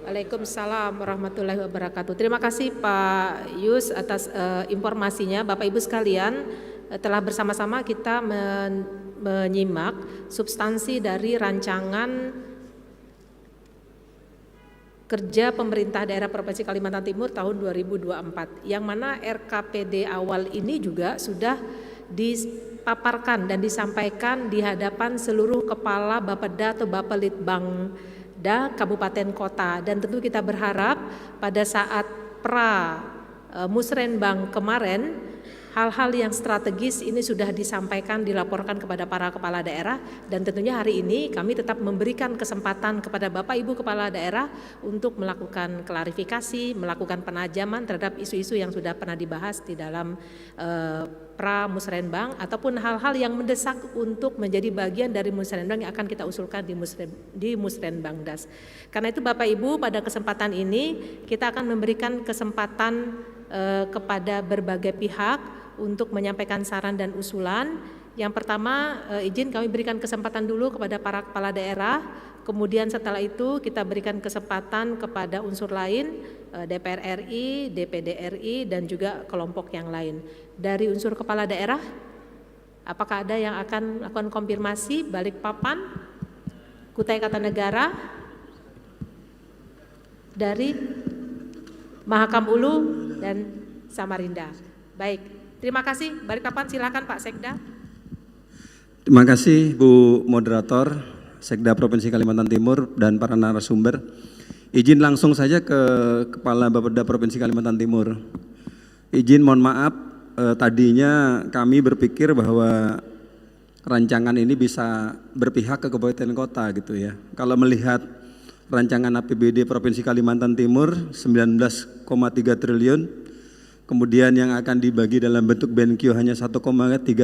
Waalaikumsalam warahmatullahi wabarakatuh. Terima kasih Pak Yus atas informasinya. Bapak Ibu sekalian, telah bersama-sama kita menyimak substansi dari rancangan kerja pemerintah daerah Provinsi Kalimantan Timur tahun 2024, yang mana RKPD awal ini juga sudah dipaparkan dan disampaikan di hadapan seluruh kepala Bapeda atau Bapelitbangda kabupaten kota, dan tentu kita berharap pada saat Musrenbang kemarin hal-hal yang strategis ini sudah disampaikan, dilaporkan kepada para kepala daerah, dan tentunya hari ini kami tetap memberikan kesempatan kepada Bapak Ibu Kepala Daerah untuk melakukan klarifikasi, melakukan penajaman terhadap isu-isu yang sudah pernah dibahas di dalam Musrenbang, ataupun hal-hal yang mendesak untuk menjadi bagian dari Musrenbang yang akan kita usulkan di Musrenbangdas. Karena itu Bapak Ibu, pada kesempatan ini kita akan memberikan kesempatan kepada berbagai pihak untuk menyampaikan saran dan usulan. Yang pertama, izin kami berikan kesempatan dulu kepada para kepala daerah, kemudian setelah itu kita berikan kesempatan kepada unsur lain, DPR RI, DPD RI, dan juga kelompok yang lain. Dari unsur kepala daerah, apakah ada yang akan melakukan konfirmasi? Balikpapan, Kutai Kartanegara, dari Mahakam Ulu dan Samarinda. Baik, terima kasih. Balikpapan silakan Pak Sekda. Terima kasih Bu Moderator, Sekda Provinsi Kalimantan Timur dan para narasumber. Izin langsung saja ke Kepala Bapeda Provinsi Kalimantan Timur. Izin mohon maaf, tadinya kami berpikir bahwa rancangan ini bisa berpihak ke kabupaten kota gitu ya. Kalau melihat rancangan APBD Provinsi Kalimantan Timur 19,3 triliun, kemudian yang akan dibagi dalam bentuk BenQ hanya 1,3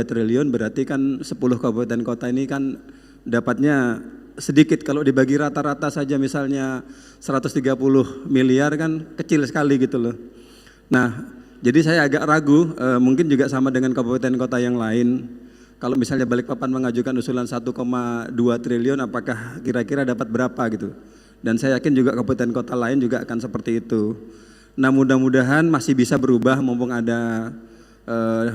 triliun, berarti kan 10 kabupaten kota ini kan dapatnya sedikit. Kalau dibagi rata-rata saja misalnya 130 miliar kan kecil sekali gitu loh. Nah, jadi saya agak ragu, mungkin juga sama dengan kabupaten kota yang lain. Kalau misalnya Balikpapan mengajukan usulan 1,2 triliun, apakah kira-kira dapat berapa gitu. Dan saya yakin juga kabupaten kota lain juga akan seperti itu. Nah, mudah-mudahan masih bisa berubah mumpung ada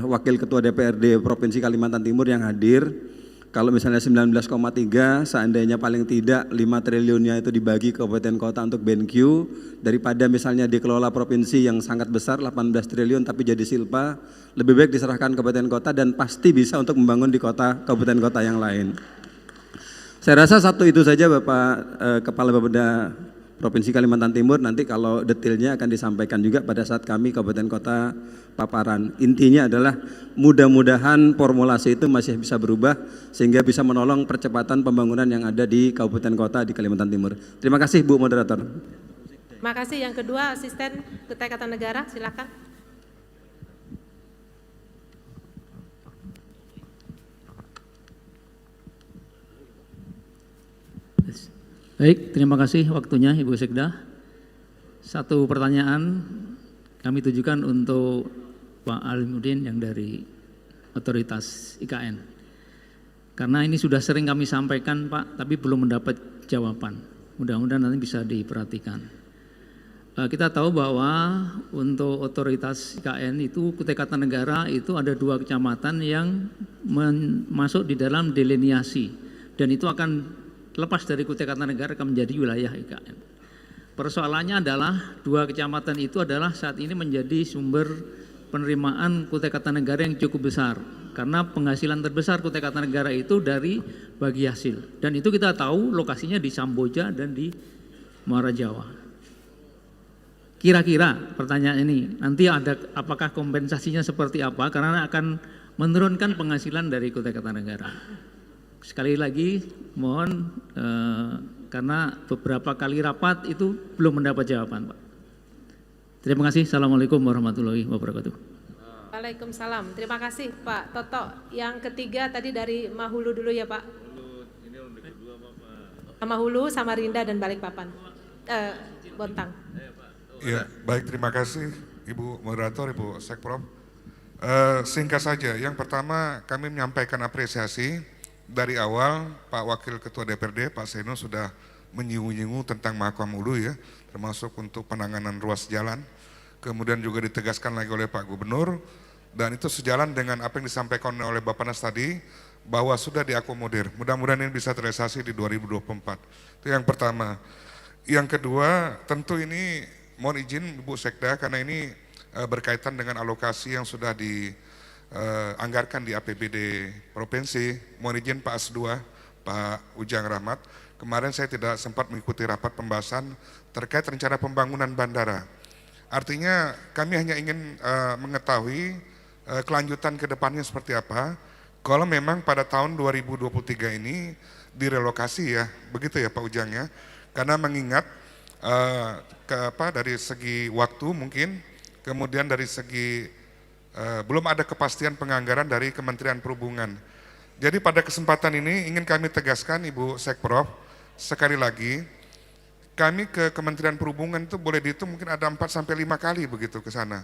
Wakil Ketua DPRD Provinsi Kalimantan Timur yang hadir. Kalau misalnya 19,3, seandainya paling tidak 5 triliunnya itu dibagi ke kabupaten kota untuk BenQ, daripada misalnya dikelola provinsi yang sangat besar 18 triliun tapi jadi silpa, lebih baik diserahkan ke kabupaten kota dan pasti bisa untuk membangun di kabupaten kota yang lain. Saya rasa satu itu saja Bapak Kepala Bapeda Provinsi Kalimantan Timur, nanti kalau detailnya akan disampaikan juga pada saat kami kabupaten kota paparan. Intinya adalah mudah-mudahan formulasi itu masih bisa berubah sehingga bisa menolong percepatan pembangunan yang ada di kabupaten kota di Kalimantan Timur. Terima kasih Bu Moderator. Terima kasih. Yang kedua, Asisten Kutai Kartanegara, silakan. Baik, terima kasih waktunya Ibu Sekda. Satu pertanyaan kami tujukan untuk Pak Alimuddin yang dari Otoritas IKN. Karena ini sudah sering kami sampaikan Pak, tapi belum mendapat jawaban. Mudah-mudahan nanti bisa diperhatikan. Kita tahu bahwa untuk Otoritas IKN itu Kutai Kartanegara itu ada 2 kecamatan yang masuk di dalam deliniasi, dan itu akan lepas dari Kutai Kartanegara akan menjadi wilayah IKN. Persoalannya adalah 2 kecamatan itu adalah saat ini menjadi sumber penerimaan Kutai Kartanegara yang cukup besar, karena penghasilan terbesar Kutai Kartanegara itu dari bagi hasil, dan itu kita tahu lokasinya di Samboja dan di Muara Jawa. Kira-kira pertanyaan ini nanti ada apakah kompensasinya seperti apa, karena akan menurunkan penghasilan dari Kutai Kartanegara. Sekali lagi mohon karena beberapa kali rapat itu belum mendapat jawaban Pak. Terima kasih. Assalamualaikum warahmatullahi wabarakatuh. Waalaikumsalam. Terima kasih Pak Toto. Yang ketiga tadi dari Mahulu dulu ya Pak. Mahulu, Samarinda dan Balikpapan. Bontang. Ya, baik, terima kasih Ibu Moderator, Ibu Sekprov. Singkat saja, yang pertama kami menyampaikan apresiasi. Dari awal Pak Wakil Ketua DPRD Pak Seno sudah menyinggung-nyinggung tentang Makamulu ya, termasuk untuk penanganan ruas jalan. Kemudian juga ditegaskan lagi oleh Pak Gubernur, dan itu sejalan dengan apa yang disampaikan oleh Bappenas tadi, bahwa sudah diakomodir. Mudah-mudahan ini bisa terrealisasi di 2024. Itu yang pertama. Yang kedua, tentu ini mohon izin Bu Sekda, karena ini berkaitan dengan alokasi yang sudah dianggarkan di APBD Provinsi. Mohon izin Pak As2, Pak Ujang Rahmat, kemarin saya tidak sempat mengikuti rapat pembahasan terkait rencana pembangunan bandara. Artinya kami hanya ingin mengetahui kelanjutan ke depannya seperti apa. Kalau memang pada tahun 2023 ini direlokasi ya, begitu ya Pak Ujang ya. Karena mengingat dari segi waktu mungkin, kemudian dari segi belum ada kepastian penganggaran dari Kementerian Perhubungan. Jadi pada kesempatan ini ingin kami tegaskan Ibu Sekprov, sekali lagi, kami ke Kementerian Perhubungan itu boleh dihitung mungkin ada 4-5 kali begitu ke sana.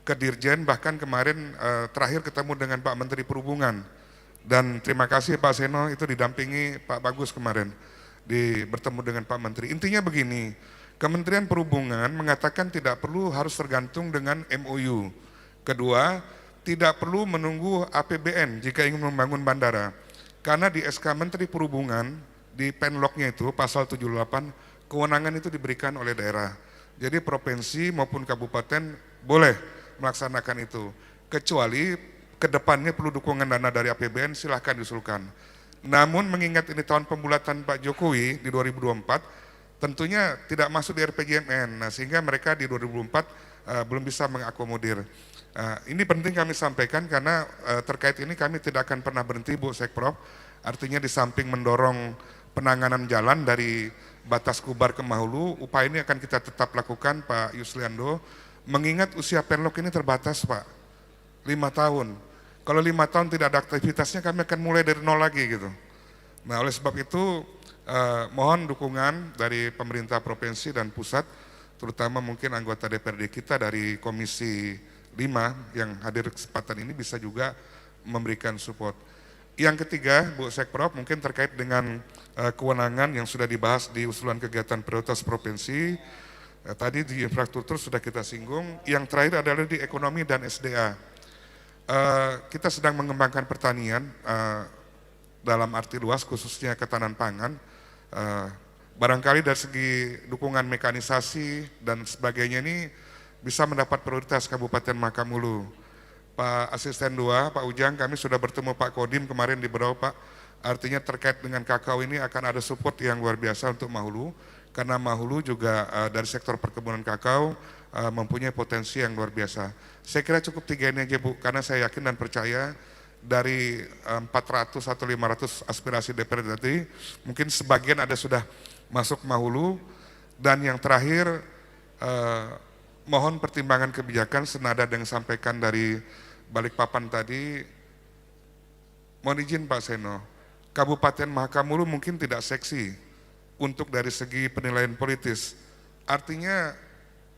Ke Dirjen, bahkan kemarin terakhir ketemu dengan Pak Menteri Perhubungan. Dan terima kasih Pak Seno itu didampingi Pak Bagus kemarin, bertemu dengan Pak Menteri. Intinya begini, Kementerian Perhubungan mengatakan tidak perlu harus tergantung dengan MOU. Kedua, tidak perlu menunggu APBN jika ingin membangun bandara. Karena di SK Menteri Perhubungan, di penlognya itu pasal 78, kewenangan itu diberikan oleh daerah. Jadi provinsi maupun kabupaten boleh melaksanakan itu. Kecuali kedepannya perlu dukungan dana dari APBN, silahkan diusulkan. Namun mengingat ini tahun pembulatan Pak Jokowi di 2024, tentunya tidak masuk di RPJMN. Nah, sehingga mereka di 2024 belum bisa mengakomodir. Ini penting kami sampaikan karena terkait ini kami tidak akan pernah berhenti Bu Sekprov. Artinya di samping mendorong penanganan jalan dari batas Kubar ke Mahulu, upaya ini akan kita tetap lakukan Pak Yusliando, mengingat usia penlog ini terbatas Pak, 5 tahun. Kalau 5 tahun tidak ada aktivitasnya kami akan mulai dari nol lagi gitu. Nah oleh sebab itu mohon dukungan dari pemerintah provinsi dan pusat, terutama mungkin anggota DPRD kita dari Komisi 5 yang hadir kesempatan ini bisa juga memberikan support. Yang ketiga, Bu Sekprov, mungkin terkait dengan kewenangan yang sudah dibahas di usulan kegiatan prioritas provinsi. Tadi di infrastruktur sudah kita singgung. Yang terakhir adalah di ekonomi dan SDA. Kita sedang mengembangkan pertanian dalam arti luas, khususnya ketahanan pangan. Barangkali dari segi dukungan mekanisasi dan sebagainya ini bisa mendapat prioritas Kabupaten Makamulu. Pak Asisten 2, Pak Ujang, kami sudah bertemu Pak Kodim kemarin di Berau Pak. Artinya terkait dengan kakao ini akan ada support yang luar biasa untuk Mahulu. Karena Mahulu juga dari sektor perkebunan kakao mempunyai potensi yang luar biasa. Saya kira cukup 3 ini aja Bu, karena saya yakin dan percaya dari 400 atau 500 aspirasi DPR tadi, mungkin sebagian ada sudah masuk Mahulu. Dan yang terakhir, mohon pertimbangan kebijakan senada dengan sampaikan dari Balikpapan tadi. Mohon izin Pak Seno, Kabupaten Makamulu mungkin tidak seksi untuk dari segi penilaian politis. Artinya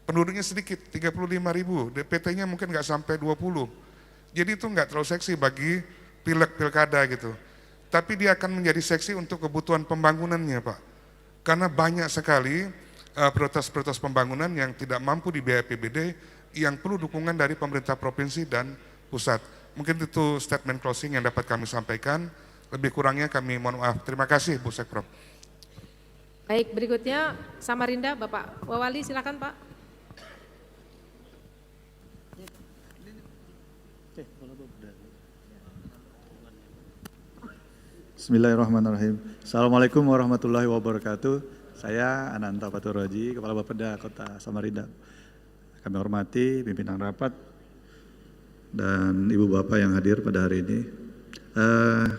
penduduknya sedikit, 35.000, DPT-nya mungkin nggak sampai 20. Jadi itu nggak terlalu seksi bagi pilek-pilkada gitu. Tapi dia akan menjadi seksi untuk kebutuhan pembangunannya Pak. Karena banyak sekali prioritas-prioritas pembangunan yang tidak mampu dibiayai APBD yang perlu dukungan dari pemerintah provinsi dan pusat. Mungkin itu statement closing yang dapat kami sampaikan. Lebih kurangnya kami mohon maaf. Terima kasih Bu Sekprov. Baik, berikutnya Samarinda, Bapak Wawali, silakan Pak. Bismillahirrahmanirrahim. Assalamualaikum warahmatullahi wabarakatuh. Saya Ananta Paturaji, Kepala Bapeda Kota Samarinda. Kami hormati pimpinan rapat dan ibu bapak yang hadir pada hari ini.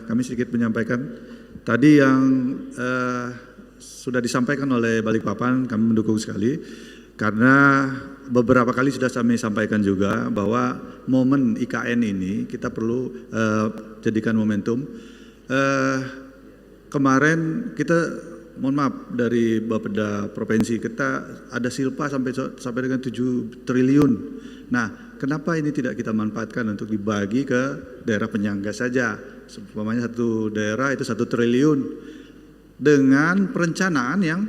Kami sedikit menyampaikan tadi yang sudah disampaikan oleh Balikpapan, kami mendukung sekali karena beberapa kali sudah kami sampaikan juga bahwa momen IKN ini kita perlu jadikan momentum. Kemarin kita mohon maaf dari Bapeda Provinsi kita ada silpa sampai dengan 7 triliun. Nah, kenapa ini tidak kita manfaatkan untuk dibagi ke daerah penyangga saja? Umpamanya satu daerah itu 1 triliun. dengan perencanaan yang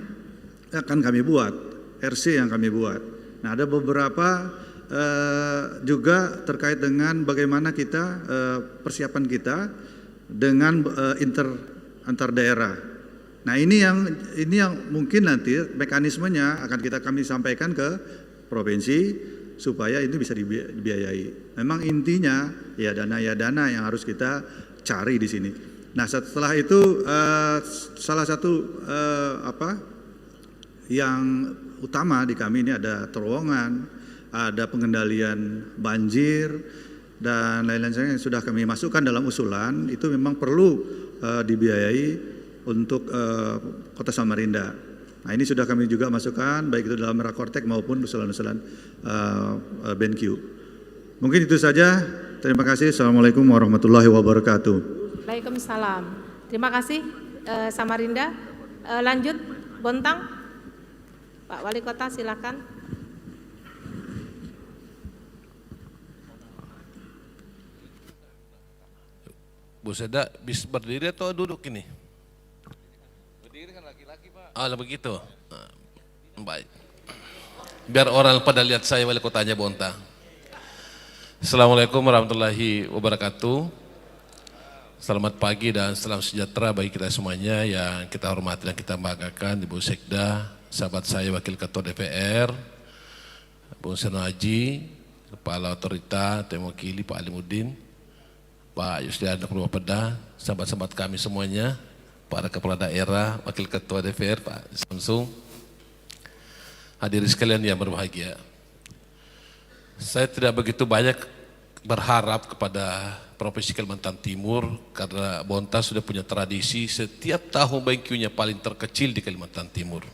akan kami buat, RC yang kami buat. Nah, ada beberapa juga terkait dengan bagaimana kita persiapan kita dengan antar daerah. Nah, ini yang mungkin nanti mekanismenya akan kami sampaikan ke provinsi supaya ini bisa dibiayai. Memang intinya ya dana yang harus kita cari di sini. Nah, setelah itu salah satu yang utama di kami ini ada terowongan, ada pengendalian banjir dan lain-lain yang sudah kami masukkan dalam usulan itu memang perlu dibiayai untuk Kota Samarinda. Nah, ini sudah kami juga masukkan baik itu dalam Rakortek maupun usulan-usulan BenQ. Mungkin itu saja. Terima kasih. Assalamualaikum warahmatullahi wabarakatuh. Waalaikumsalam. Terima kasih Samarinda. Lanjut Bontang. Pak Wali Kota silakan. Bu Sekda bisa berdiri atau duduk ini? Berdiri kan laki-laki, Pak. Oh, begitu. Baik. Biar orang pada lihat saya Wali Kotanya Bontang. Assalamualaikum warahmatullahi wabarakatuh. Selamat pagi dan salam sejahtera bagi kita semuanya yang kita hormati dan kita banggakan, Ibu Sekda, sahabat saya Wakil Ketua DPR, Bung Seno Haji, Kepala Otorita, Temokili, Pak Alimuddin, Pak Yusliano Purwopeda, sahabat-sahabat kami semuanya, para kepala daerah, Wakil Ketua DPR, Pak Samsung, hadirin sekalian yang berbahagia. Saya tidak begitu banyak berharap kepada Provinsi Kalimantan Timur karena Bontang sudah punya tradisi setiap tahun BenQ-nya paling terkecil di Kalimantan Timur.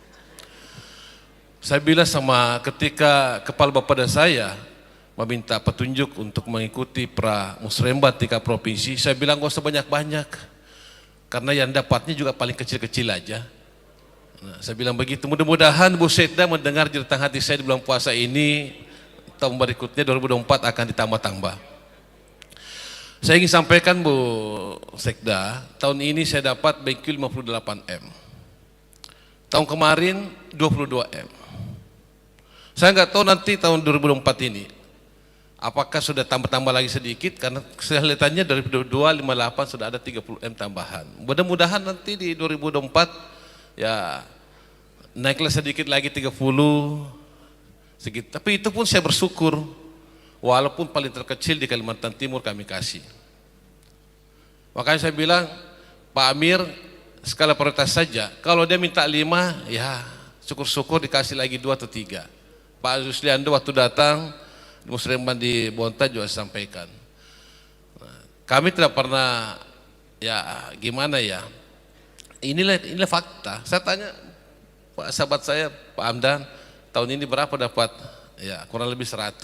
Saya bilang sama ketika Kepala Bapeda saya meminta petunjuk untuk mengikuti Musrembang tingkat provinsi, saya bilang gak usah banyak-banyak karena yang dapatnya juga paling kecil-kecil aja. Nah, saya bilang begitu, mudah-mudahan Bu Sekda mendengar jeritan hati saya di bulan puasa ini, tahun berikutnya 2024 akan ditambah-tambah. Saya ingin sampaikan Bu Sekda, tahun ini saya dapat BenQ 58M. Tahun kemarin 22M. Saya nggak tahu nanti tahun 2024 ini apakah sudah tambah-tambah lagi sedikit, karena kelihatannya dari 258 sudah ada 30M tambahan. Mudah-mudahan nanti di 2024 ya naiklah sedikit lagi 30 sedikit. Tapi itu pun saya bersyukur, walaupun paling terkecil di Kalimantan Timur kami kasih. Makanya saya bilang Pak Amir skala prioritas saja. Kalau dia minta 5, ya syukur-syukur dikasih lagi 2 atau 3. Pak Yusliando waktu datang Musrembang di Bontang juga sampaikan. Nah, kami tidak pernah ya gimana ya. Inilah fakta. Saya tanya Pak sahabat saya Pak Amdan, tahun ini berapa dapat? Ya kurang lebih 100.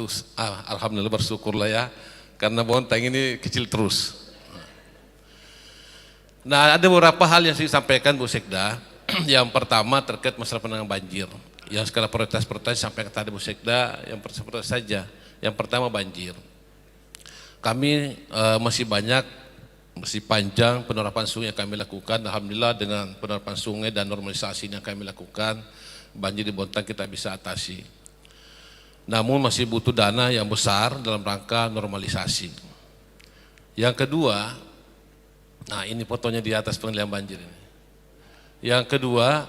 Alhamdulillah bersyukurlah ya, karena Bontang ini kecil terus. Nah, ada beberapa hal yang saya sampaikan Bu Sekda. Yang pertama terkait masalah penanganan banjir. Yang skala prioritas sampaikan tadi Bu Sekda, yang prioritas saja. Yang pertama banjir. Kami masih panjang penerapan sungai yang kami lakukan. Alhamdulillah dengan penerapan sungai dan normalisasi yang kami lakukan, banjir di Bontang kita bisa atasi. Namun masih butuh dana yang besar dalam rangka normalisasi. Yang kedua, nah ini fotonya di atas pengendalian banjir ini. Yang kedua,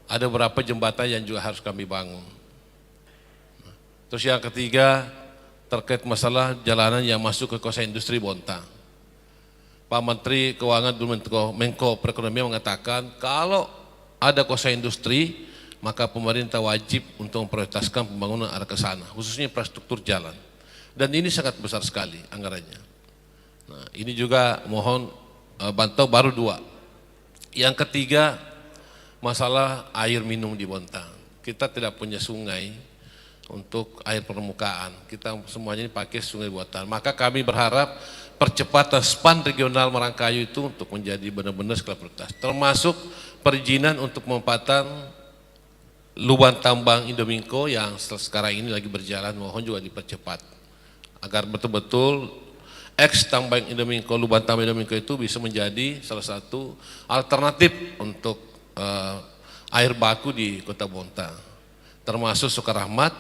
ada beberapa jembatan yang juga harus kami bangun. Terus yang ketiga, terkait masalah jalanan yang masuk ke kawasan industri Bontang. Pak Menteri Keuangan dulu Menko Perekonomian mengatakan kalau ada kawasan industri, maka pemerintah wajib untuk memprioritaskan pembangunan arah ke sana, khususnya infrastruktur jalan. Dan ini sangat besar sekali anggarannya. Nah, ini juga mohon bantu baru 2. Yang ketiga, masalah air minum di Bontang. Kita tidak punya sungai untuk air permukaan. Kita semuanya ini pakai sungai buatan. Maka kami berharap percepatan SPAN regional Marangkayu itu untuk menjadi benar-benar skala prioritas. Termasuk perizinan untuk pemanfaatan lubang tambang Indominco yang sekarang ini lagi berjalan, mohon juga dipercepat agar betul-betul Tambang Indominco, Lubang Tambang Indominco itu bisa menjadi salah satu alternatif untuk air baku di Kota Bontang. Termasuk Sukarahmat,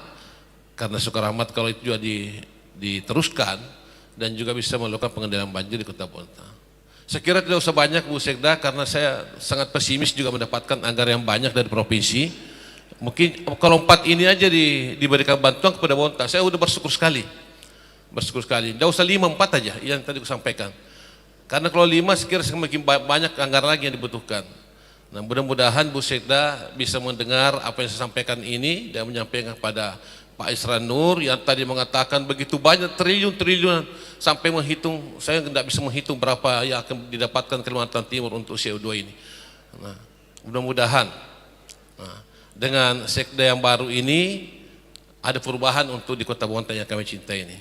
karena Sukarahmat kalau itu juga diteruskan dan juga bisa melakukan pengendalian banjir di Kota Bontang. Saya kira tidak usah banyak Bu Sekda, karena saya sangat pesimis juga mendapatkan anggaran yang banyak dari provinsi. Mungkin kalau 4 ini aja diberikan bantuan kepada Bontang, saya udah bersyukur sekali. Tidak usah 5, 4 aja yang tadi saya sampaikan. Karena kalau 5 sekiranya semakin banyak anggaran lagi yang dibutuhkan. Nah, mudah-mudahan Bu Sekda bisa mendengar apa yang saya sampaikan ini dan menyampaikan kepada Pak Isran Nur yang tadi mengatakan begitu banyak triliun-triliun sampai menghitung, saya tidak bisa menghitung berapa yang akan didapatkan Kalimantan Timur untuk CO2 ini. Nah, mudah-mudahan dengan Sekda yang baru ini ada perubahan untuk di Kota Bontang yang kami cintai ini.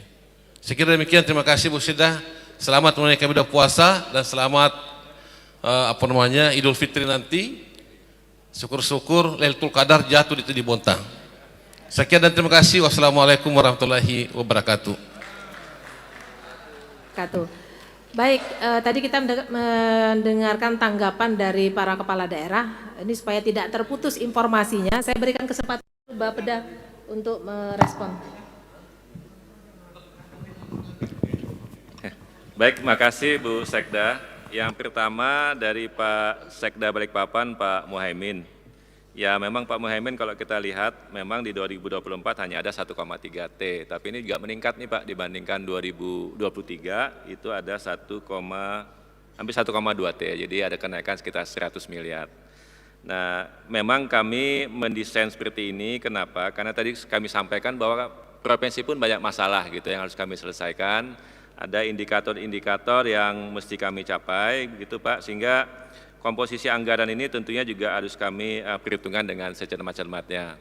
Saya kira demikian, terima kasih Bu Sekda. Selamat menunaikan ibadah puasa dan selamat Idul Fitri nanti. Syukur-syukur Lailatul Qadar jatuh di Bontang. Sekian dan terima kasih. Wassalamualaikum warahmatullahi wabarakatuh. Baik, tadi kita mendengarkan tanggapan dari para kepala daerah. Ini supaya tidak terputus informasinya, saya berikan kesempatan Bapeda untuk merespon. Baik, terima kasih Bu Sekda. Yang pertama dari Pak Sekda Balikpapan, Pak Muhaimin. Ya memang Pak Muhaimin kalau kita lihat memang di 2024 hanya ada 1,3 T, tapi ini juga meningkat nih Pak dibandingkan 2023 itu ada hampir 1,2 T, jadi ada kenaikan sekitar 100 miliar. Nah memang kami mendesain seperti ini, kenapa? Karena tadi kami sampaikan bahwa provinsi pun banyak masalah gitu yang harus kami selesaikan. Ada indikator-indikator yang mesti kami capai gitu Pak, sehingga komposisi anggaran ini tentunya juga harus kami perhitungkan dengan secermat-cermatnya.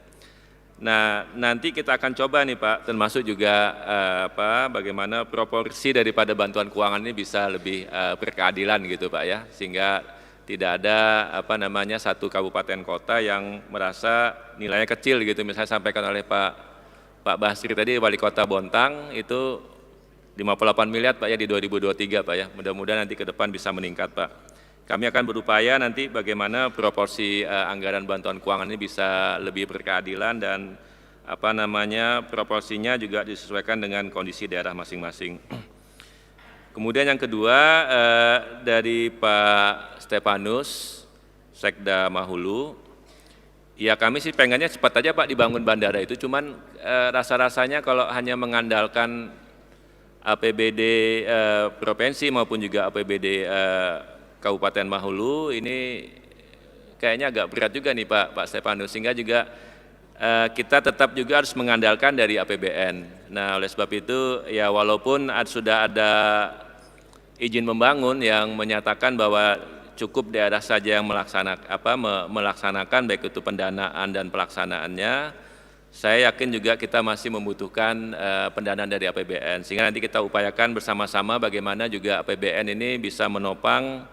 Nah nanti kita akan coba nih Pak, termasuk juga bagaimana proporsi daripada bantuan keuangan ini bisa lebih berkeadilan gitu Pak ya, sehingga tidak ada satu kabupaten kota yang merasa nilainya kecil gitu. Misalnya sampaikan oleh Pak Basri tadi, Wali Kota Bontang itu 58 miliar Pak ya di 2023 Pak ya, mudah-mudahan nanti ke depan bisa meningkat Pak. Kami akan berupaya nanti bagaimana proporsi anggaran bantuan keuangan ini bisa lebih berkeadilan dan proporsinya juga disesuaikan dengan kondisi daerah masing-masing. Kemudian yang kedua dari Pak Stefanus, Sekda Mahulu, ya kami sih pengennya cepat aja Pak dibangun bandara itu, cuman rasa-rasanya kalau hanya mengandalkan APBD provinsi maupun juga APBD Kabupaten Mahulu ini kayaknya agak berat juga nih Pak Stefanus, sehingga juga kita tetap juga harus mengandalkan dari APBN. Nah oleh sebab itu ya walaupun sudah ada izin membangun yang menyatakan bahwa cukup daerah saja yang melaksanakan baik itu pendanaan dan pelaksanaannya, saya yakin juga kita masih membutuhkan pendanaan dari APBN, sehingga nanti kita upayakan bersama-sama bagaimana juga APBN ini bisa menopang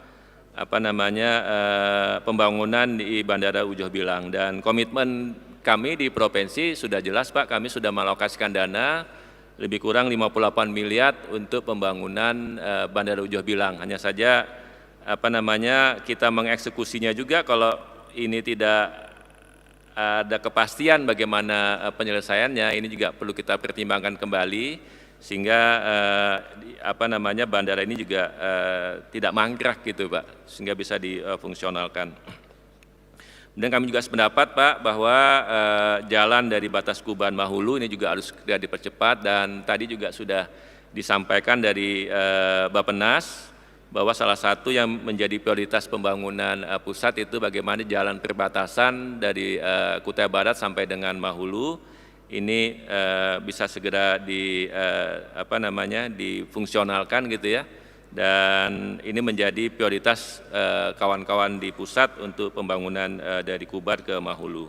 pembangunan di Bandara Ujoh Bilang. Dan komitmen kami di provinsi sudah jelas Pak, kami sudah mengalokasikan dana lebih kurang 58 miliar untuk pembangunan Bandara Ujoh Bilang. Hanya saja kita mengeksekusinya juga kalau ini tidak ada kepastian bagaimana penyelesaiannya, ini juga perlu kita pertimbangkan kembali sehingga bandara ini juga tidak mangkrak gitu Pak, sehingga bisa difungsionalkan. Dan kami juga sependapat Pak bahwa jalan dari Batas Kuban Mahulu ini juga harus segera dipercepat, dan tadi juga sudah disampaikan dari Bappenas bahwa salah satu yang menjadi prioritas pembangunan pusat itu bagaimana jalan perbatasan dari Kutai Barat sampai dengan Mahulu ini bisa segera difungsionalkan gitu ya, dan ini menjadi prioritas kawan-kawan di pusat untuk pembangunan dari Kubar ke Mahulu.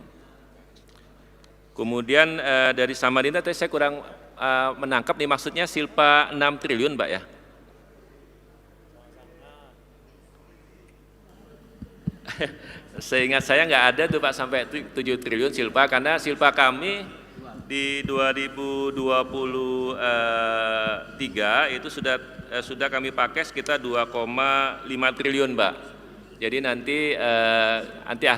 Kemudian dari Samarinda tadi saya kurang menangkap nih, maksudnya silpa 6 triliun Pak ya? Seingat saya nggak ada tuh Pak sampai 7 triliun silpa, karena silpa kami di 2023 itu sudah sudah kami pakai sekitar 2,5 triliun, Pak. Jadi nanti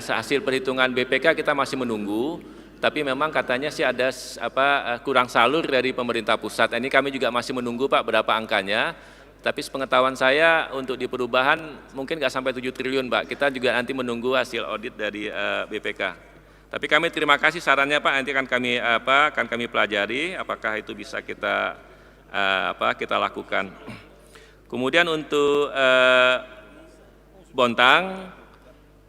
hasil perhitungan BPK kita masih menunggu, tapi memang katanya sih ada kurang salur dari pemerintah pusat. Ini kami juga masih menunggu, Pak, berapa angkanya. Tapi sepengetahuan saya untuk di perubahan mungkin nggak sampai 7 triliun, Pak. Kita juga nanti menunggu hasil audit dari BPK. Tapi kami terima kasih sarannya, Pak. Nanti akan kami pelajari apakah itu bisa kita lakukan. Kemudian untuk Bontang,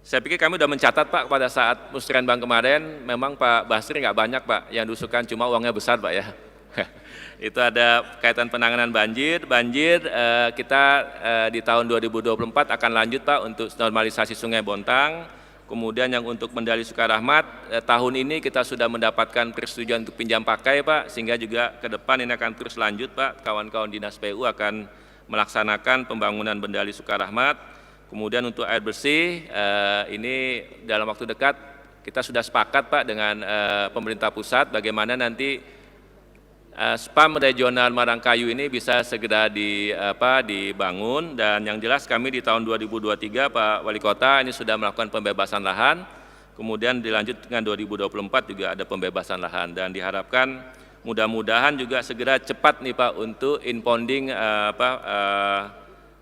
saya pikir kami sudah mencatat, Pak, pada saat Musrenbang kemarin memang Pak Basri nggak banyak, Pak, yang diusulkan, cuma uangnya besar, Pak, ya. Itu ada kaitan penanganan banjir kita di tahun 2024 akan lanjut, Pak, untuk normalisasi Sungai Bontang. Kemudian yang untuk Medali Sukarahmat tahun ini kita sudah mendapatkan persetujuan untuk pinjam pakai, Pak, sehingga juga ke depan ini akan terus lanjut, Pak. Kawan-kawan Dinas PU akan melaksanakan pembangunan Medali Sukarahmat. Kemudian untuk air bersih ini dalam waktu dekat kita sudah sepakat, Pak, dengan pemerintah pusat bagaimana nanti SPAM regional Marangkayu ini bisa segera dibangun, dan yang jelas kami di tahun 2023, Pak Wali Kota, ini sudah melakukan pembebasan lahan, kemudian dilanjut dengan 2024 juga ada pembebasan lahan, dan diharapkan mudah-mudahan juga segera cepat nih, Pak, untuk impounding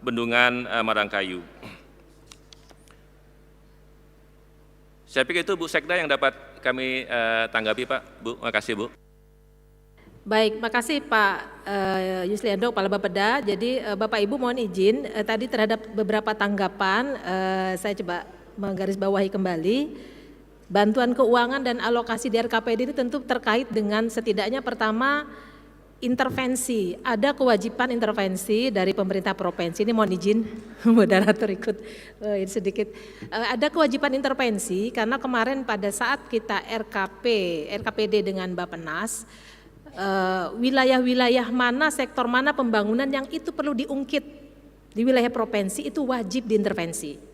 bendungan Marangkayu. Saya pikir itu Bu Sekda yang dapat kami tanggapi, Pak. Bu, makasih, Bu. Baik, makasih Pak Yusliando, Kepala Bapeda. Jadi Bapak Ibu mohon izin, tadi terhadap beberapa tanggapan saya coba menggarisbawahi kembali. Bantuan keuangan dan alokasi di RKPD ini tentu terkait dengan setidaknya pertama intervensi, ada kewajiban intervensi dari pemerintah provinsi. Ini mohon izin moderator ikut ini sedikit. Ada kewajiban intervensi karena kemarin pada saat kita RKPD dengan Bappenas, wilayah-wilayah mana, sektor mana pembangunan yang itu perlu diungkit di wilayah provinsi itu wajib diintervensi.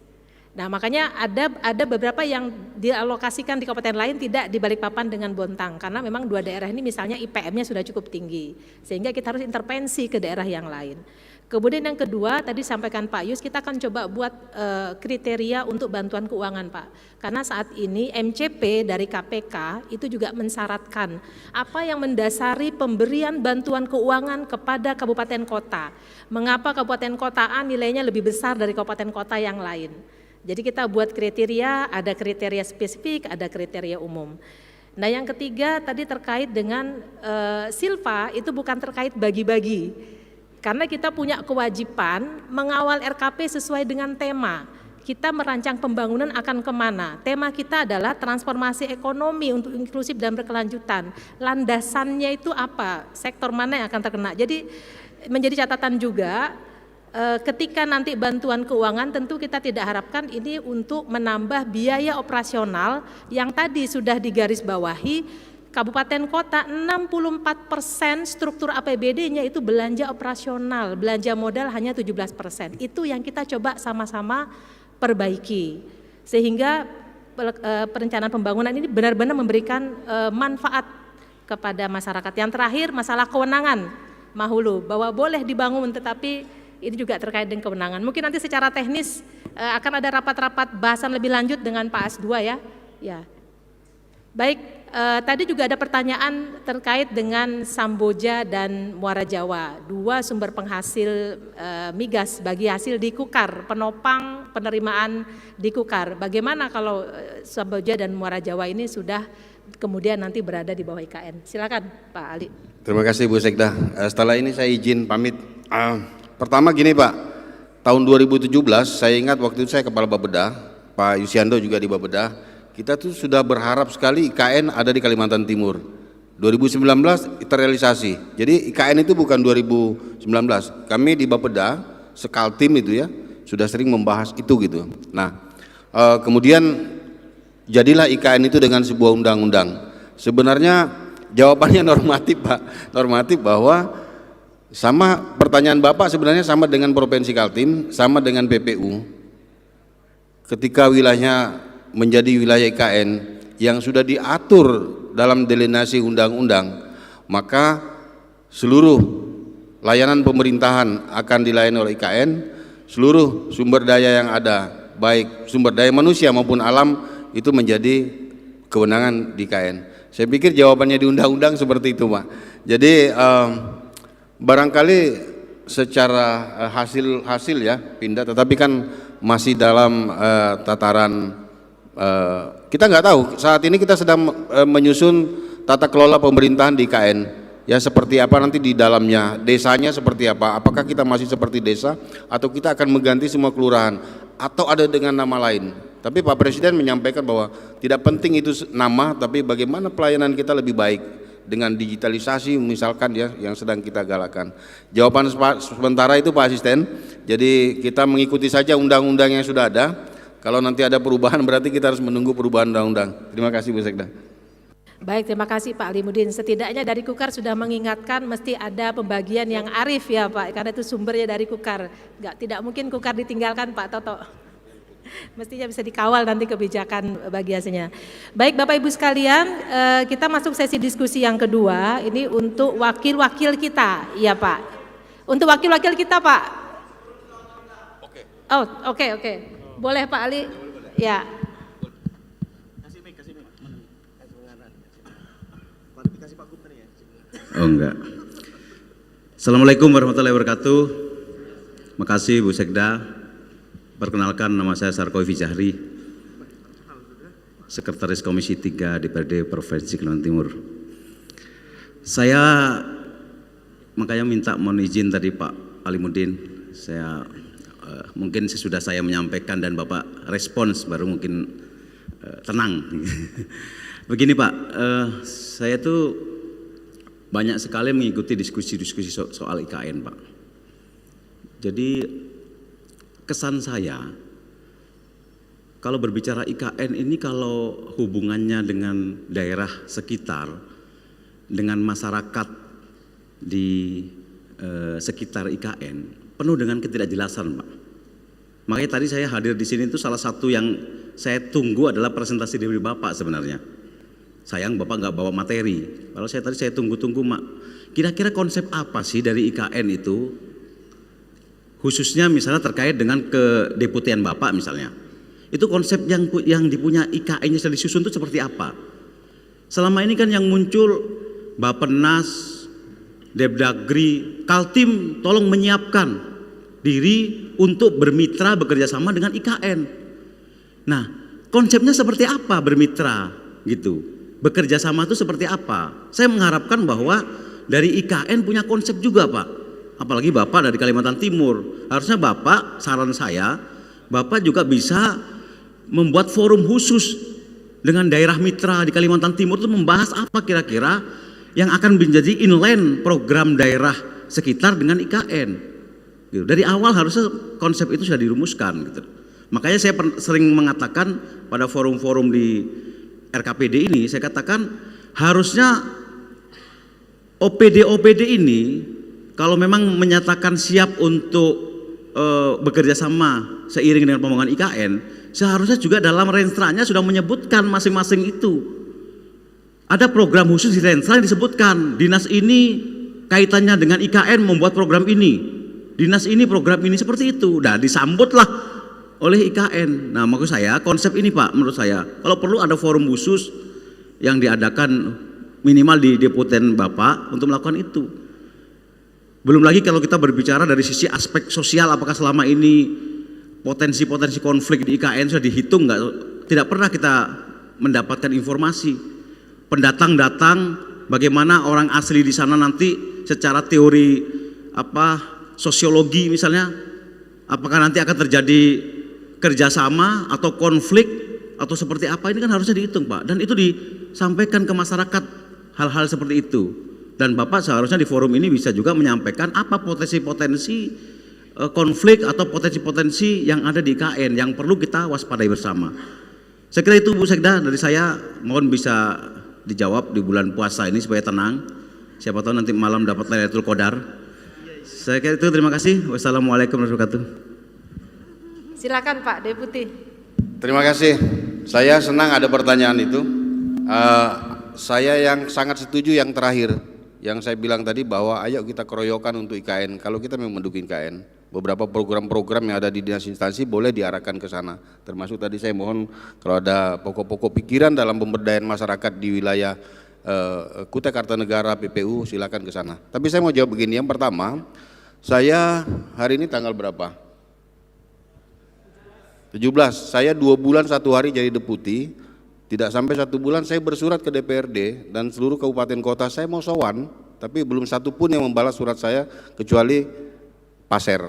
Nah, makanya ada beberapa yang dialokasikan di kabupaten lain tidak di Balikpapan dengan Bontang karena memang dua daerah ini misalnya IPM-nya sudah cukup tinggi sehingga kita harus intervensi ke daerah yang lain. Kemudian yang kedua tadi sampaikan Pak Yus, kita akan coba buat kriteria untuk bantuan keuangan, Pak. Karena saat ini MCP dari KPK itu juga mensyaratkan apa yang mendasari pemberian bantuan keuangan kepada kabupaten kota. Mengapa kabupaten kota A nilainya lebih besar dari kabupaten kota yang lain. Jadi kita buat kriteria, ada kriteria spesifik, ada kriteria umum. Nah, yang ketiga tadi terkait dengan Silva itu bukan terkait bagi-bagi. Karena kita punya kewajiban mengawal RKP sesuai dengan tema. Kita merancang pembangunan akan kemana. Tema kita adalah transformasi ekonomi untuk inklusif dan berkelanjutan. Landasannya itu apa? Sektor mana yang akan terkena? Jadi menjadi catatan juga ketika nanti bantuan keuangan tentu kita tidak harapkan ini untuk menambah biaya operasional yang tadi sudah digarisbawahi. Kabupaten kota 64% struktur APBD-nya itu belanja operasional, belanja modal hanya 17%. Itu yang kita coba sama-sama perbaiki. Sehingga perencanaan pembangunan ini benar-benar memberikan manfaat kepada masyarakat. Yang terakhir masalah kewenangan Mahulu, bahwa boleh dibangun tetapi ini juga terkait dengan kewenangan. Mungkin nanti secara teknis akan ada rapat-rapat bahasan lebih lanjut dengan Pak As2 ya. Ya. Baik. Tadi juga ada pertanyaan terkait dengan Samboja dan Muara Jawa, dua sumber penghasil migas bagi hasil di Kukar, penopang penerimaan di Kukar. Bagaimana kalau Samboja dan Muara Jawa ini sudah kemudian nanti berada di bawah IKN? Silakan Pak Ali. Terima kasih Bu Sekda. Setelah ini saya izin pamit. Pertama gini Pak, tahun 2017 saya ingat waktu itu saya Kepala Bapeda, Pak Yusiando juga di Bapeda. Kita tuh sudah berharap sekali IKN ada di Kalimantan Timur. 2019 terrealisasi. Jadi IKN itu bukan 2019. Kami di Bapeda, Sekaltim itu ya, sudah sering membahas itu gitu. Nah, kemudian jadilah IKN itu dengan sebuah undang-undang. Sebenarnya jawabannya normatif Pak. Normatif bahwa sama pertanyaan Bapak sebenarnya sama dengan Provinsi Kaltim, sama dengan PPU. Ketika wilayahnya menjadi wilayah IKN yang sudah diatur dalam delinasi undang-undang, maka seluruh layanan pemerintahan akan dilayani oleh IKN, seluruh sumber daya yang ada, baik sumber daya manusia maupun alam, itu menjadi kewenangan di IKN. Saya pikir jawabannya di undang-undang seperti itu, Pak. Jadi barangkali secara hasil ya pindah, tetapi kan masih dalam tataran kita nggak tahu. Saat ini kita sedang menyusun tata kelola pemerintahan di IKN. Ya seperti apa nanti di dalamnya, desanya seperti apa, apakah kita masih seperti desa atau kita akan mengganti semua kelurahan atau ada dengan nama lain. Tapi Pak Presiden menyampaikan bahwa tidak penting itu nama, tapi bagaimana pelayanan kita lebih baik dengan digitalisasi misalkan ya yang sedang kita galakan. Jawaban sementara itu Pak Asisten, jadi kita mengikuti saja undang-undang yang sudah ada. Kalau nanti ada perubahan berarti kita harus menunggu perubahan undang-undang. Terima kasih Bu Sekda. Baik, terima kasih Pak Alimuddin. Setidaknya dari Kukar sudah mengingatkan mesti ada pembagian yang arif ya Pak, karena itu sumbernya dari Kukar. Tidak mungkin Kukar ditinggalkan Pak Toto. Mestinya bisa dikawal nanti kebijakan bagiannya. Baik Bapak Ibu sekalian, kita masuk sesi diskusi yang kedua. Ini untuk wakil-wakil kita, iya Pak. Untuk wakil-wakil kita Pak. Oh, oke. Boleh Pak Ali? Ya. Oh enggak. Assalamualaikum warahmatullahi wabarakatuh. Makasih Bu Sekda. Perkenalkan, nama saya Sarkowi Fijahri, Sekretaris Komisi 3 DPRD Provinsi Kalimantan Timur. Saya makanya mohon izin tadi Pak Alimuddin, saya mungkin sesudah saya menyampaikan dan Bapak respons baru mungkin tenang. Begini Pak, saya tuh banyak sekali mengikuti diskusi-diskusi soal IKN Pak. Jadi kesan saya kalau berbicara IKN ini, kalau hubungannya dengan daerah sekitar, dengan masyarakat di sekitar IKN, penuh dengan ketidakjelasan Pak. Makanya tadi saya hadir di sini itu salah satu yang saya tunggu adalah presentasi dari Bapak sebenarnya. Sayang Bapak nggak bawa materi. Kalau saya tunggu-tunggu Mak. Kira-kira konsep apa sih dari IKN itu? Khususnya misalnya terkait dengan kedeputian Bapak misalnya. Itu konsep yang dipunya IKN-nya sudah disusun itu seperti apa? Selama ini kan yang muncul Bappenas, Depdagri, Kaltim tolong menyiapkan diri untuk bermitra bekerja sama dengan IKN. Nah, konsepnya seperti apa bermitra gitu? Bekerja sama itu seperti apa? Saya mengharapkan bahwa dari IKN punya konsep juga Pak. Apalagi Bapak dari Kalimantan Timur. Harusnya Bapak, saran saya, Bapak juga bisa membuat forum khusus dengan daerah mitra di Kalimantan Timur itu membahas apa kira-kira yang akan menjadi inline program daerah sekitar dengan IKN. Gitu. Dari awal harusnya konsep itu sudah dirumuskan. Gitu. Makanya saya sering mengatakan pada forum-forum di RKPD ini, saya katakan harusnya OPD ini kalau memang menyatakan siap untuk bekerja sama seiring dengan pembangunan IKN, seharusnya juga dalam renstranya sudah menyebutkan masing-masing itu. Ada program khusus di renstra yang disebutkan, dinas ini kaitannya dengan IKN membuat program ini, dinas ini program ini, seperti itu. Nah, disambutlah oleh IKN. Nah, maksud saya konsep ini Pak, menurut saya kalau perlu ada forum khusus yang diadakan minimal di Deputen Bapak untuk melakukan itu. Belum lagi kalau kita berbicara dari sisi aspek sosial, apakah selama ini potensi-potensi konflik di IKN sudah dihitung nggak? Tidak pernah kita mendapatkan informasi. Pendatang datang, bagaimana orang asli di sana nanti secara teori sosiologi misalnya, apakah nanti akan terjadi kerjasama atau konflik atau seperti apa, ini kan harusnya dihitung Pak, dan itu disampaikan ke masyarakat hal-hal seperti itu. Dan Bapak seharusnya di forum ini bisa juga menyampaikan apa potensi-potensi konflik atau potensi-potensi yang ada di IKN yang perlu kita waspadai bersama. Saya kira itu Bu Sekda dari saya, mohon bisa dijawab di bulan puasa ini supaya tenang. Siapa tahu nanti malam dapat Lailatul Qadar. Saya kira itu, terima kasih. Wassalamualaikum warahmatullahi wabarakatuh. Silakan Pak Deputi. Terima kasih. Saya senang ada pertanyaan itu. Saya yang sangat setuju yang terakhir yang saya bilang tadi bahwa ayo kita keroyokan untuk IKN. Kalau kita memang mendukung IKN, beberapa program-program yang ada di dinas instansi boleh diarahkan ke sana. Termasuk tadi saya mohon kalau ada pokok-pokok pikiran dalam pemberdayaan masyarakat di wilayah Kutai Kartanegara, PPU, silakan ke sana. Tapi saya mau jawab begini, yang pertama, saya hari ini tanggal berapa? 17, saya 2 bulan 1 hari jadi deputi, tidak sampai 1 bulan saya bersurat ke DPRD dan seluruh kabupaten kota saya mau sowan, tapi belum satu pun yang membalas surat saya kecuali Pasir.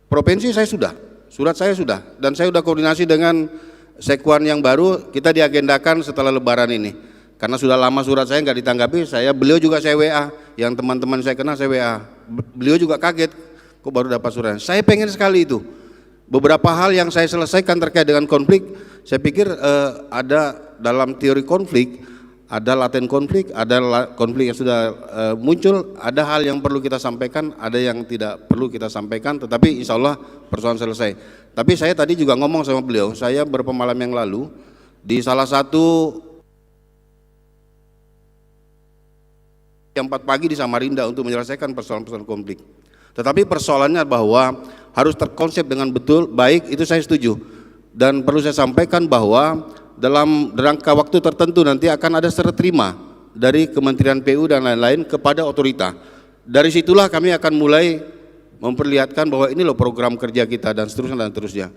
Provinsi saya sudah, surat saya sudah, dan saya sudah koordinasi dengan Sekwan yang baru, kita diagendakan setelah Lebaran ini. Karena sudah lama surat saya nggak ditanggapi, beliau juga saya WA, yang teman-teman saya kenal saya WA, beliau juga kaget, kok baru dapat surat. Saya pengen sekali itu. Beberapa hal yang saya selesaikan terkait dengan konflik, saya pikir ada dalam teori konflik, ada laten konflik, ada konflik yang sudah muncul, ada hal yang perlu kita sampaikan, ada yang tidak perlu kita sampaikan, tetapi insya Allah persoalan selesai. Tapi saya tadi juga ngomong sama beliau, saya beberapa malam yang lalu, di salah satu jam 4 pagi di Samarinda untuk menyelesaikan persoalan-persoalan konflik. Tetapi persoalannya bahwa harus terkonsep dengan betul, baik, itu saya setuju. Dan perlu saya sampaikan bahwa dalam rangka waktu tertentu nanti akan ada serah terima dari Kementerian PU dan lain-lain kepada otorita. Dari situlah kami akan mulai memperlihatkan bahwa ini loh program kerja kita dan seterusnya dan seterusnya.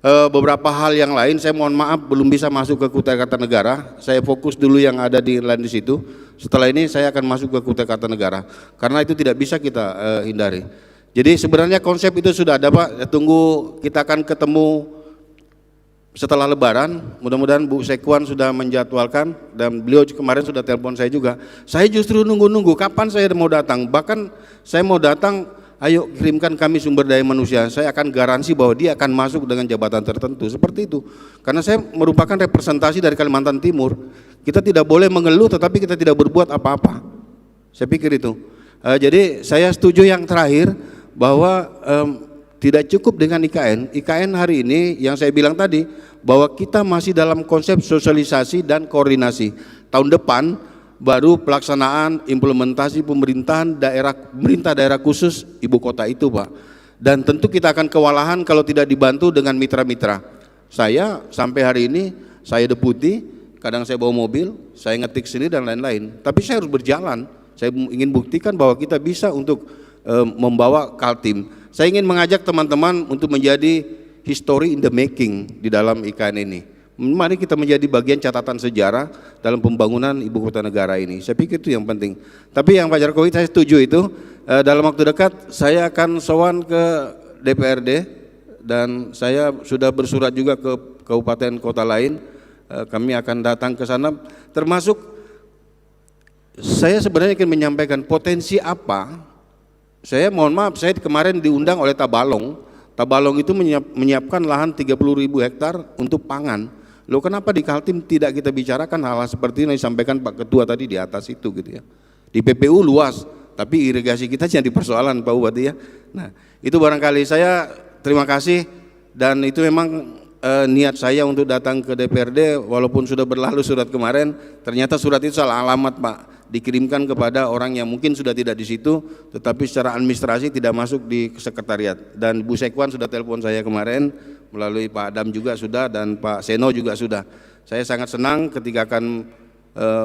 Beberapa hal yang lain saya mohon maaf belum bisa masuk ke Kutai Kartanegara. Saya fokus dulu yang ada di lain di situ. Setelah ini saya akan masuk ke Kutai Kartanegara karena itu tidak bisa kita hindari. Jadi sebenarnya konsep itu sudah ada Pak. Tunggu kita akan ketemu setelah Lebaran. Mudah-mudahan Bu Sekwan sudah menjadwalkan dan beliau kemarin sudah telepon saya juga. Saya justru nunggu-nunggu kapan saya mau datang. Bahkan saya mau datang, ayo kirimkan kami sumber daya manusia, saya akan garansi bahwa dia akan masuk dengan jabatan tertentu, seperti itu. Karena saya merupakan representasi dari Kalimantan Timur, kita tidak boleh mengeluh tetapi kita tidak berbuat apa-apa. Saya pikir itu. Jadi saya setuju yang terakhir bahwa tidak cukup dengan IKN. IKN hari ini yang saya bilang tadi, bahwa kita masih dalam konsep sosialisasi dan koordinasi. Tahun depan baru pelaksanaan implementasi pemerintahan daerah khusus ibu kota itu Pak. Dan tentu kita akan kewalahan kalau tidak dibantu dengan mitra-mitra. Saya sampai hari ini saya deputi, kadang saya bawa mobil, saya ngetik sini dan lain-lain. Tapi saya harus berjalan. Saya ingin buktikan bahwa kita bisa untuk membawa Kaltim. Saya ingin mengajak teman-teman untuk menjadi history in the making di dalam IKN ini. Mari kita menjadi bagian catatan sejarah dalam pembangunan ibu kota negara ini. Saya pikir itu yang penting. Tapi yang Pak Jokowi saya setuju itu, dalam waktu dekat saya akan sowan ke DPRD dan saya sudah bersurat juga ke kabupaten kota lain. Kami akan datang ke sana, termasuk saya sebenarnya ingin menyampaikan potensi apa. Saya mohon maaf, saya kemarin diundang oleh Tabalong. Tabalong itu menyiapkan lahan 30.000 hektar untuk pangan. Loh kenapa di Kaltim tidak kita bicarakan hal-hal seperti ini yang disampaikan Pak Ketua tadi di atas itu gitu ya. Di PPU luas, tapi irigasi kita jadi persoalan Pak Bupati ya. Nah itu barangkali saya terima kasih dan itu memang niat saya untuk datang ke DPRD walaupun sudah berlalu surat kemarin, ternyata surat itu salah alamat Pak. Dikirimkan kepada orang yang mungkin sudah tidak di situ, tetapi secara administrasi tidak masuk di sekretariat. Dan Bu Sekwan sudah telepon saya kemarin, melalui Pak Adam juga sudah, dan Pak Seno juga sudah. Saya sangat senang ketika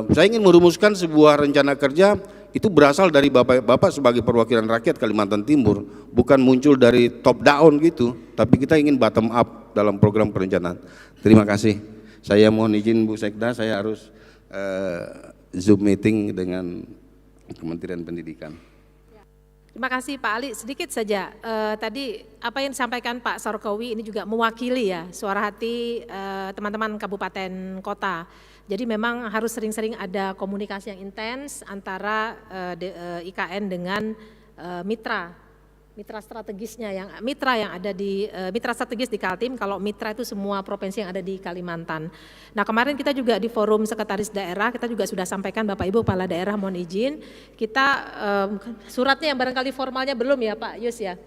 saya ingin merumuskan sebuah rencana kerja, itu berasal dari Bapak sebagai perwakilan rakyat Kalimantan Timur, bukan muncul dari top down gitu, tapi kita ingin bottom up dalam program perencanaan. Terima kasih. Saya mohon izin Bu Sekda, saya harus Zoom meeting dengan Kementerian Pendidikan. Terima kasih Pak Ali. Sedikit saja, tadi apa yang disampaikan Pak Sarkowi ini juga mewakili ya suara hati teman-teman kabupaten kota. Jadi memang harus sering-sering ada komunikasi yang intens antara IKN dengan mitra strategisnya mitra yang ada di mitra strategis di Kaltim. Kalau mitra itu semua provinsi yang ada di Kalimantan. Nah kemarin kita juga di forum sekretaris daerah kita juga sudah sampaikan Bapak Ibu kepala daerah mohon izin kita suratnya yang barangkali formalnya belum ya Pak Yus ya.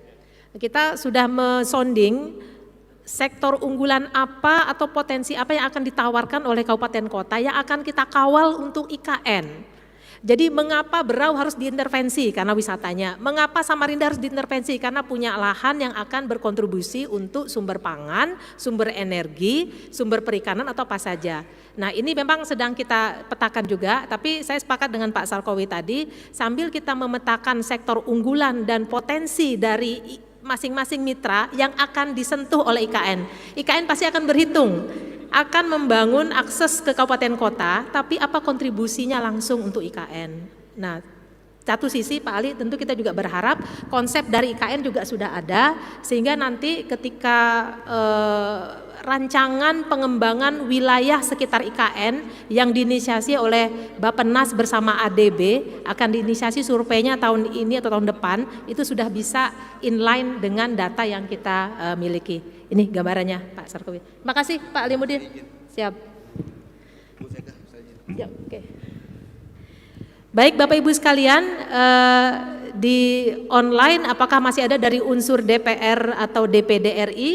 Kita sudah mesonding sektor unggulan apa atau potensi apa yang akan ditawarkan oleh kabupaten kota yang akan kita kawal untuk IKN. Jadi mengapa Berau harus diintervensi karena wisatanya? Mengapa Samarinda harus diintervensi? Karena punya lahan yang akan berkontribusi untuk sumber pangan, sumber energi, sumber perikanan atau apa saja. Nah ini memang sedang kita petakan juga, tapi saya sepakat dengan Pak Sarkowi tadi, sambil kita memetakan sektor unggulan dan potensi dari masing-masing mitra yang akan disentuh oleh IKN. IKN pasti akan berhitung, akan membangun akses ke kabupaten kota, tapi apa kontribusinya langsung untuk IKN. Nah, satu sisi Pak Ali tentu kita juga berharap konsep dari IKN juga sudah ada, sehingga nanti ketika rancangan pengembangan wilayah sekitar IKN yang diinisiasi oleh Bappenas bersama ADB, akan diinisiasi surveinya tahun ini atau tahun depan, itu sudah bisa inline dengan data yang kita miliki. Ini gambarannya Pak Sarkowi. Terima kasih Pak Alimuddin. Siap. Ya, oke. Baik Bapak Ibu sekalian, di online apakah masih ada dari unsur DPR atau DPD RI?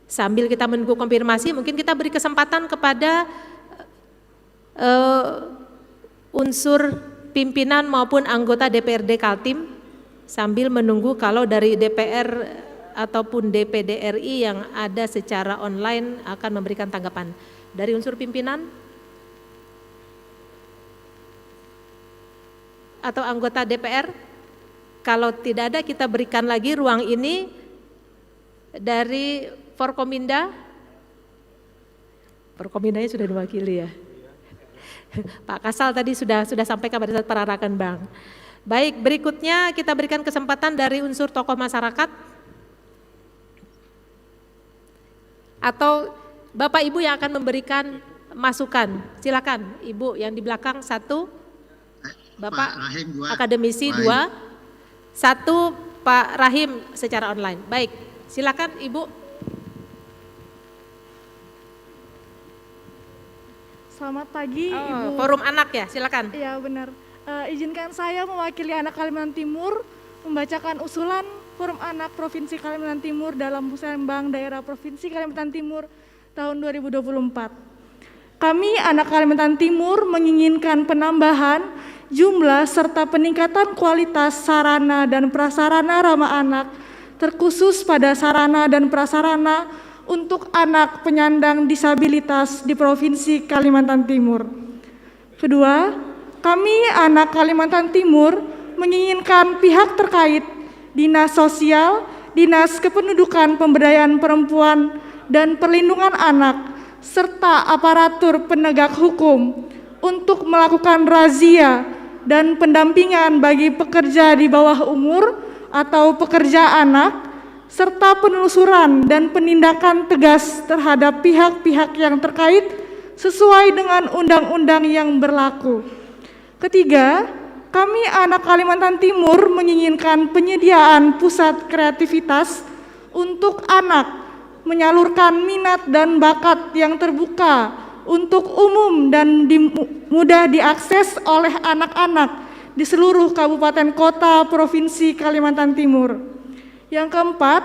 Sambil kita menunggu konfirmasi, mungkin kita beri kesempatan kepada unsur pimpinan maupun anggota DPRD Kaltim sambil menunggu kalau dari DPR ataupun DPD RI yang ada secara online akan memberikan tanggapan. Dari unsur pimpinan atau anggota DPR, kalau tidak ada kita berikan lagi ruang ini dari Forkominda. Forkomindanya sudah diwakili ya. Pak Kasal tadi sudah sampaikan pada saat perarakan bank. Baik, berikutnya kita berikan kesempatan dari unsur tokoh masyarakat atau Bapak Ibu yang akan memberikan masukan. Silakan Ibu yang di belakang satu, Bapak Rahim, akademisi dua, satu Pak Rahim secara online. Baik, silakan Ibu. Selamat pagi Ibu. Forum anak ya, silakan. Iya benar. Izinkan saya mewakili anak Kalimantan Timur membacakan usulan Forum Anak Provinsi Kalimantan Timur dalam Musrenbang Daerah Provinsi Kalimantan Timur tahun 2024. Kami anak Kalimantan Timur menginginkan penambahan jumlah serta peningkatan kualitas sarana dan prasarana ramah anak, terkhusus pada sarana dan prasarana untuk anak penyandang disabilitas di Provinsi Kalimantan Timur. Kedua, kami anak Kalimantan Timur menginginkan pihak terkait, Dinas Sosial, Dinas Kependudukan Pemberdayaan Perempuan dan Perlindungan Anak, serta aparatur penegak hukum untuk melakukan razia dan pendampingan bagi pekerja di bawah umur atau pekerja anak, serta penelusuran dan penindakan tegas terhadap pihak-pihak yang terkait sesuai dengan undang-undang yang berlaku. Ketiga, kami anak Kalimantan Timur menginginkan penyediaan pusat kreativitas untuk anak, menyalurkan minat dan bakat yang terbuka untuk umum dan mudah diakses oleh anak-anak di seluruh kabupaten kota Provinsi Kalimantan Timur. Yang keempat,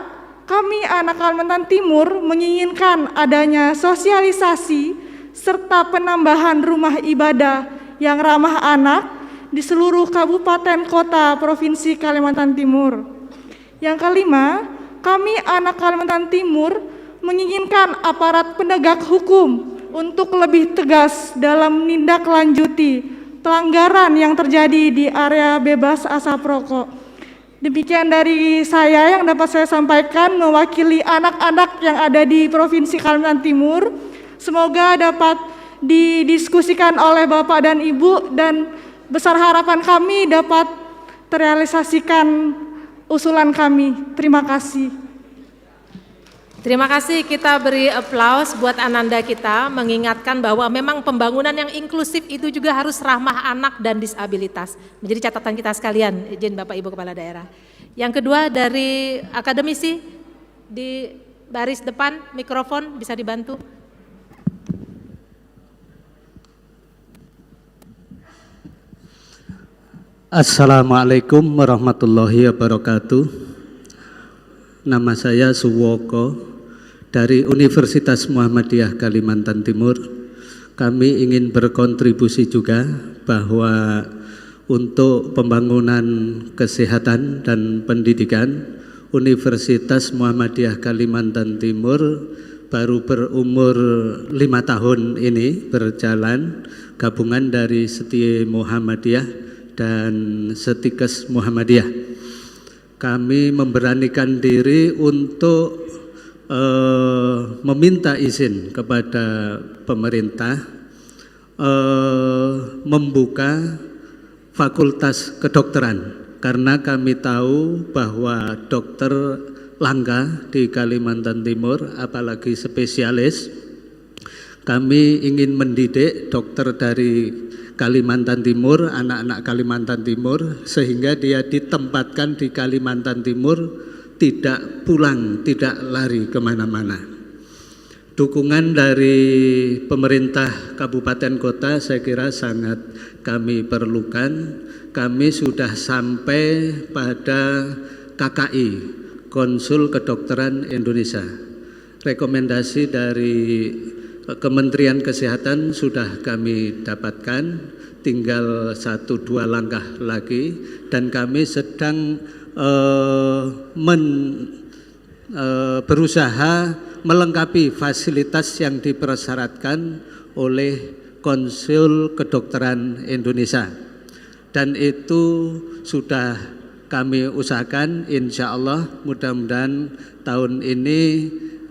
kami anak Kalimantan Timur menginginkan adanya sosialisasi serta penambahan rumah ibadah yang ramah anak di seluruh kabupaten kota Provinsi Kalimantan Timur. Yang kelima, kami anak Kalimantan Timur menginginkan aparat penegak hukum untuk lebih tegas dalam menindaklanjuti pelanggaran yang terjadi di area bebas asap rokok. Demikian dari saya yang dapat saya sampaikan mewakili anak-anak yang ada di Provinsi Kalimantan Timur. Semoga dapat didiskusikan oleh Bapak dan Ibu dan besar harapan kami dapat terrealisasikan usulan kami. Terima kasih. Terima kasih, kita beri aplaus buat Ananda kita mengingatkan bahwa memang pembangunan yang inklusif itu juga harus ramah anak dan disabilitas. Menjadi catatan kita sekalian, izin Bapak Ibu Kepala Daerah. Yang kedua dari akademisi di baris depan, mikrofon bisa dibantu. Assalamualaikum warahmatullahi wabarakatuh. Nama saya Suwoko dari Universitas Muhammadiyah Kalimantan Timur. kami ingin berkontribusi juga bahwa untuk pembangunan kesehatan dan pendidikan, Universitas Muhammadiyah Kalimantan Timur baru berumur 5 tahun ini berjalan, gabungan dari Setie Muhammadiyah dan Setikes Muhammadiyah. Kami memberanikan diri untuk meminta izin kepada pemerintah membuka fakultas kedokteran, karena kami tahu bahwa dokter langka di Kalimantan Timur, apalagi spesialis. Kami ingin mendidik dokter dari Kalimantan Timur, anak-anak Kalimantan Timur, sehingga dia ditempatkan di Kalimantan Timur, tidak pulang, tidak lari kemana-mana. Dukungan dari pemerintah kabupaten kota saya kira sangat kami perlukan. Kami sudah sampai pada KKI, Konsul Kedokteran Indonesia. Rekomendasi dari Kementerian Kesehatan sudah kami dapatkan, tinggal 1-2 langkah lagi, dan kami sedang berusaha melengkapi fasilitas yang dipersyaratkan oleh Konsul Kedokteran Indonesia, dan itu sudah kami usahakan. Insya Allah mudah-mudahan tahun ini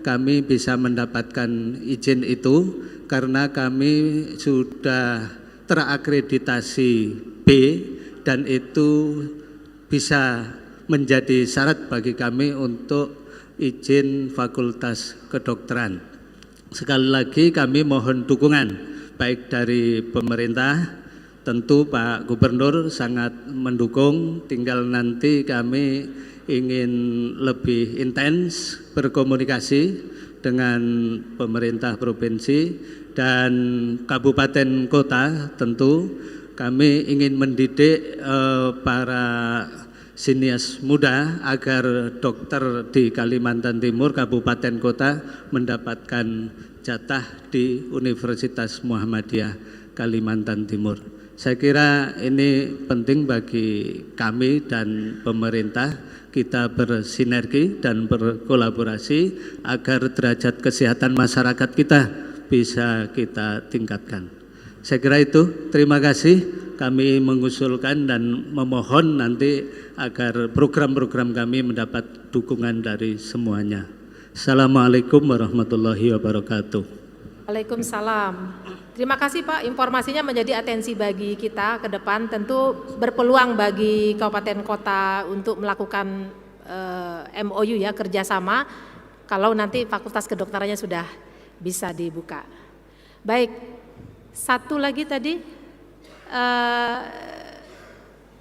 kami bisa mendapatkan izin itu, karena kami sudah terakreditasi B, dan itu bisa menjadi syarat bagi kami untuk izin fakultas kedokteran. Sekali lagi kami mohon dukungan baik dari pemerintah, tentu Pak Gubernur sangat mendukung, tinggal nanti kami ingin lebih intens berkomunikasi dengan pemerintah provinsi dan kabupaten kota. Tentu kami ingin mendidik para sinias muda agar dokter di Kalimantan Timur, kabupaten kota mendapatkan jatah di Universitas Muhammadiyah Kalimantan Timur. Saya kira ini penting bagi kami dan pemerintah, kita bersinergi dan berkolaborasi agar derajat kesehatan masyarakat kita bisa kita tingkatkan. Saya kira itu, terima kasih. Kami mengusulkan dan memohon nanti agar program-program kami mendapat dukungan dari semuanya. Assalamualaikum warahmatullahi wabarakatuh. Waalaikumsalam. Terima kasih Pak, informasinya menjadi atensi bagi kita ke depan. Tentu berpeluang bagi kabupaten kota untuk melakukan MOU ya, kerjasama, kalau nanti fakultas kedokterannya sudah bisa dibuka. Baik, satu lagi tadi.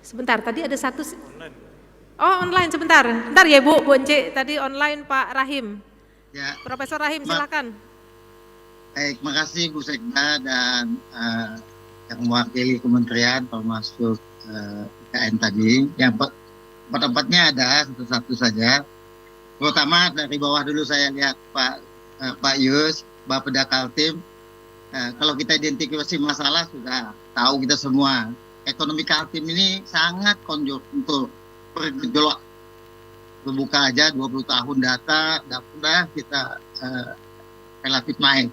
Sebentar, tadi ada satu. Oh, online sebentar. Bentar ya Bu Ence, tadi online Pak Rahim. Ya. Profesor Rahim silakan. Baik, makasih Bu Sekda dan yang mewakili kementerian termasuk IKN tadi. Yang tempatnya ada satu-satu saja. Terutama dari bawah dulu saya lihat Pak Yus, Bapeda Kaltim. Kalau kita identifikasi masalah sudah tahu kita semua. Ekonomi Kaltim ini sangat konjunktur, bergejolak. Terbuka aja 20 tahun data, sudah kita relatif naik.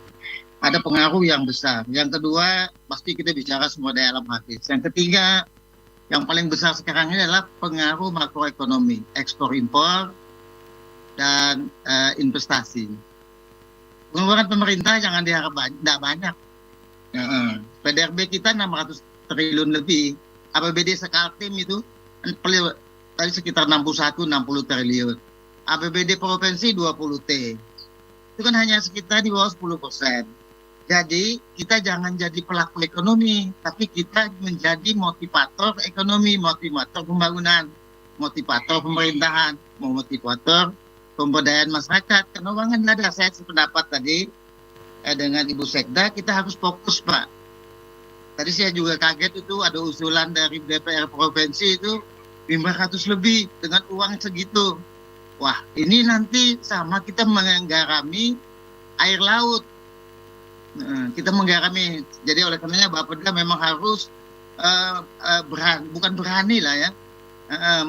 Ada pengaruh yang besar. Yang kedua, pasti kita bicara semua daya alam hadis. Yang ketiga, yang paling besar sekarang ini adalah pengaruh makroekonomi, ekspor impor dan investasi. Pengeluaran pemerintah jangan diharap tidak banyak. PDRB kita 600 triliun lebih. APBD Sekaltim itu tadi sekitar 61-60 triliun. APBD provinsi 20 T. Itu kan hanya sekitar di bawah 10%. Jadi kita jangan jadi pelaku ekonomi, tapi kita menjadi motivator ekonomi, motivator pembangunan, motivator pemerintahan, motivator pemberdayaan masyarakat. Karena uang kan ada. Saya sependapat tadi dengan Ibu Sekda, kita harus fokus Pak. Tadi saya juga kaget itu ada usulan dari DPR provinsi itu 500 lebih dengan uang segitu. Wah, ini nanti sama kita menggarami air laut. Kita menggarami. Jadi oleh karenanya Bapeda memang harus bukan berani lah ya,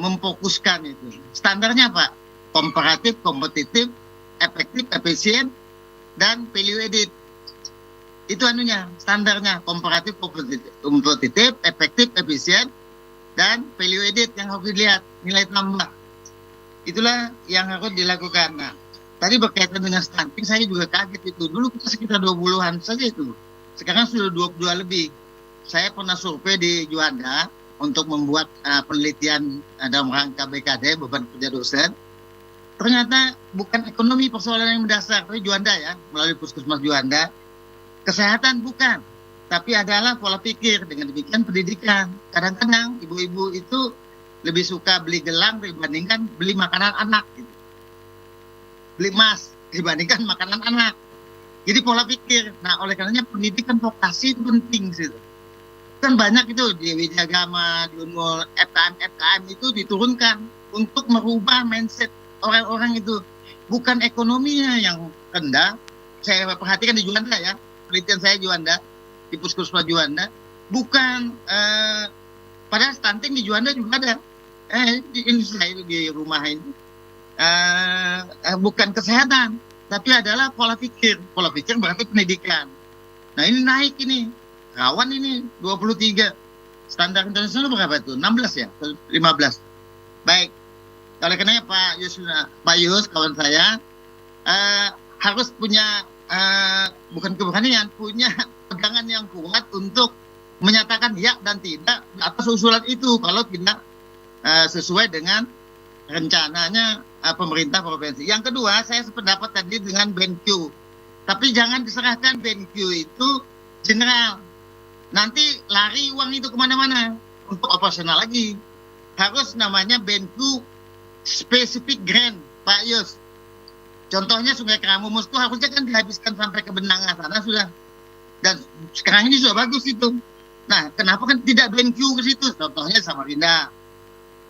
memfokuskan itu. Standarnya apa? Komparatif, kompetitif, efektif, efisien, dan value added. Itu anunya, standarnya komparatif, kompetitif, efektif, efisien, dan value added yang harus dilihat, nilai tambah. Itulah yang harus dilakukan. Nah, tadi berkaitan dengan stunting, saya juga kaget itu. Dulu kita sekitar 20-an saja itu. Sekarang sudah 22 lebih. Saya pernah survei di Juanda untuk membuat penelitian dalam rangka BKD, beban kerja dosen. Ternyata bukan ekonomi persoalan yang mendasar, tapi Juanda ya, melalui Puskesmas Juanda. Kesehatan bukan, tapi adalah pola pikir. Dengan demikian pendidikan. Kadang-kadang ibu-ibu itu lebih suka beli gelang dibandingkan beli makanan anak. Gitu. Beli emas dibandingkan makanan anak. Jadi pola pikir. Nah, oleh karenanya pendidikan vokasi itu penting sih. Kan banyak itu di Widyagama, di Unmul, FKM itu diturunkan untuk merubah mindset orang-orang itu. Bukan ekonominya yang rendah. Saya perhatikan di Juanda ya, penelitian saya Juanda, di Puskesmas Juanda. Bukan, padahal stunting di Juanda juga ada. Ini saya di rumah ini. Bukan kesehatan, tapi adalah pola pikir. Pola pikir berarti pendidikan. Nah ini naik ini. Rawan ini 23. Standar internasional berapa itu? 16 ya? 15. Baik. Oleh karena Pak Yus, kawan saya, harus punya, bukan keberanian, punya pegangan yang kuat untuk menyatakan ya dan tidak atas usulan itu kalau tidak sesuai dengan rencananya pemerintah provinsi. Yang kedua, saya sependapat tadi dengan BenQ. Tapi jangan diserahkan BenQ itu general. Nanti lari uang itu kemana-mana untuk operasional lagi. Harus namanya BenQ spesifik grant, Pak Yus. Contohnya Sungai Keramumus itu harusnya kan dihabiskan sampai ke Benanga sana sudah. Dan sekarang ini sudah bagus itu. Nah, kenapa kan tidak BenQ ke situ? Contohnya Samarinda.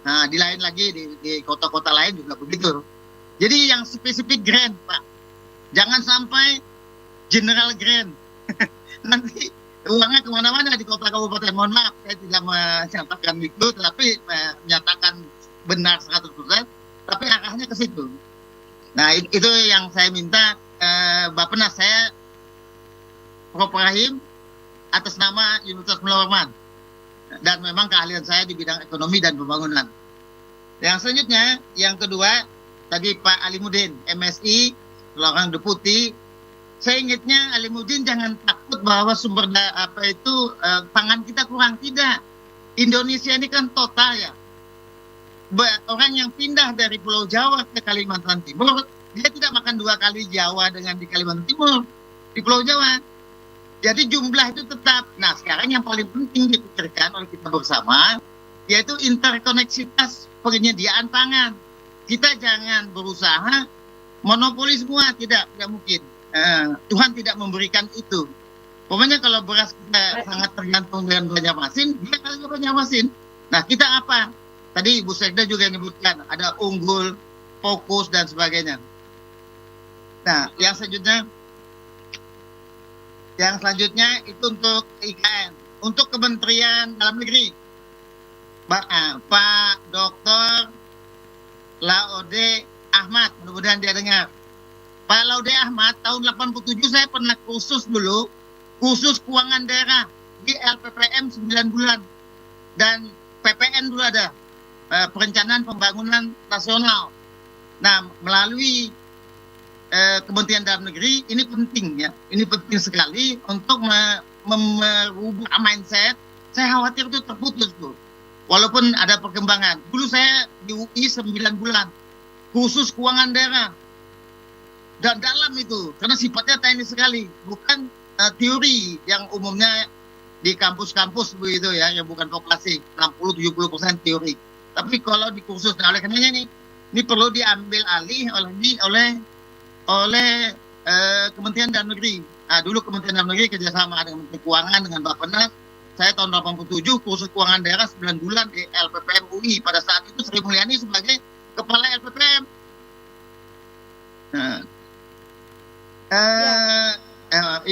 Nah, di lain lagi, di kota-kota lain juga begitu. Jadi yang spesifik grant, Pak. Jangan sampai general grant. Nanti uangnya kemana-mana di kota kabupaten. Mohon maaf, saya tidak menyatakan itu, tapi menyatakan benar 100%, tapi arahnya ke situ. Nah, itu yang saya minta, Bappenas, saya Prof. Rahim, atas nama Universitas Mulwarman. Dan memang keahlian saya di bidang ekonomi dan pembangunan. Yang selanjutnya, yang kedua, tadi Pak Alimuddin, MSI, seorang deputi. Saya ingatnya Alimuddin jangan takut bahwa sumber pangan kita kurang. Tidak. Indonesia ini kan total ya. Orang yang pindah dari Pulau Jawa ke Kalimantan Timur, dia tidak makan 2 kali Jawa dengan di Kalimantan Timur, di Pulau Jawa. Jadi jumlah itu tetap. Nah, sekarang yang paling penting dipikirkan oleh kita bersama, yaitu interkoneksitas penyediaan pangan. Kita jangan berusaha monopoli semua, tidak mungkin. Tuhan tidak memberikan itu. Pokoknya kalau beras kita sangat tergantung dengan Banjarmasin, dia harus Banjarmasin. Nah, kita apa? Tadi Ibu Sekda juga menyebutkan, ada unggul, fokus, dan sebagainya. Nah, yang selanjutnya itu untuk IKN, untuk Kementerian Dalam Negeri. Pak Dr. Laude Ahmad, mudah-mudahan dia dengar. Pak Laude Ahmad, tahun 87 saya pernah kursus dulu, khusus keuangan daerah di LPPM 9 bulan. Dan PPN dulu ada, Perencanaan Pembangunan Nasional. Nah, melalui Kementerian Dalam Negeri, ini penting ya, ini penting sekali untuk merubah mindset. Saya khawatir itu terputus tuh, walaupun ada perkembangan. Dulu saya di UI 9 bulan, khusus keuangan daerah, dan dalam itu, karena sifatnya teknis sekali, bukan teori yang umumnya di kampus-kampus begitu ya, yang bukan vokasi, 60-70% teori. Tapi kalau di kursus, nah oleh karenanya ini perlu diambil alih oleh Kementerian Dalam Negeri. Nah, dulu Kementerian Dalam Negeri kerjasama dengan Menteri Keuangan, dengan Bappenas. Saya tahun 87 kursus keuangan daerah 9 bulan di LPPM UI. Pada saat itu Sri Mulyani sebagai kepala LPPM. Nah,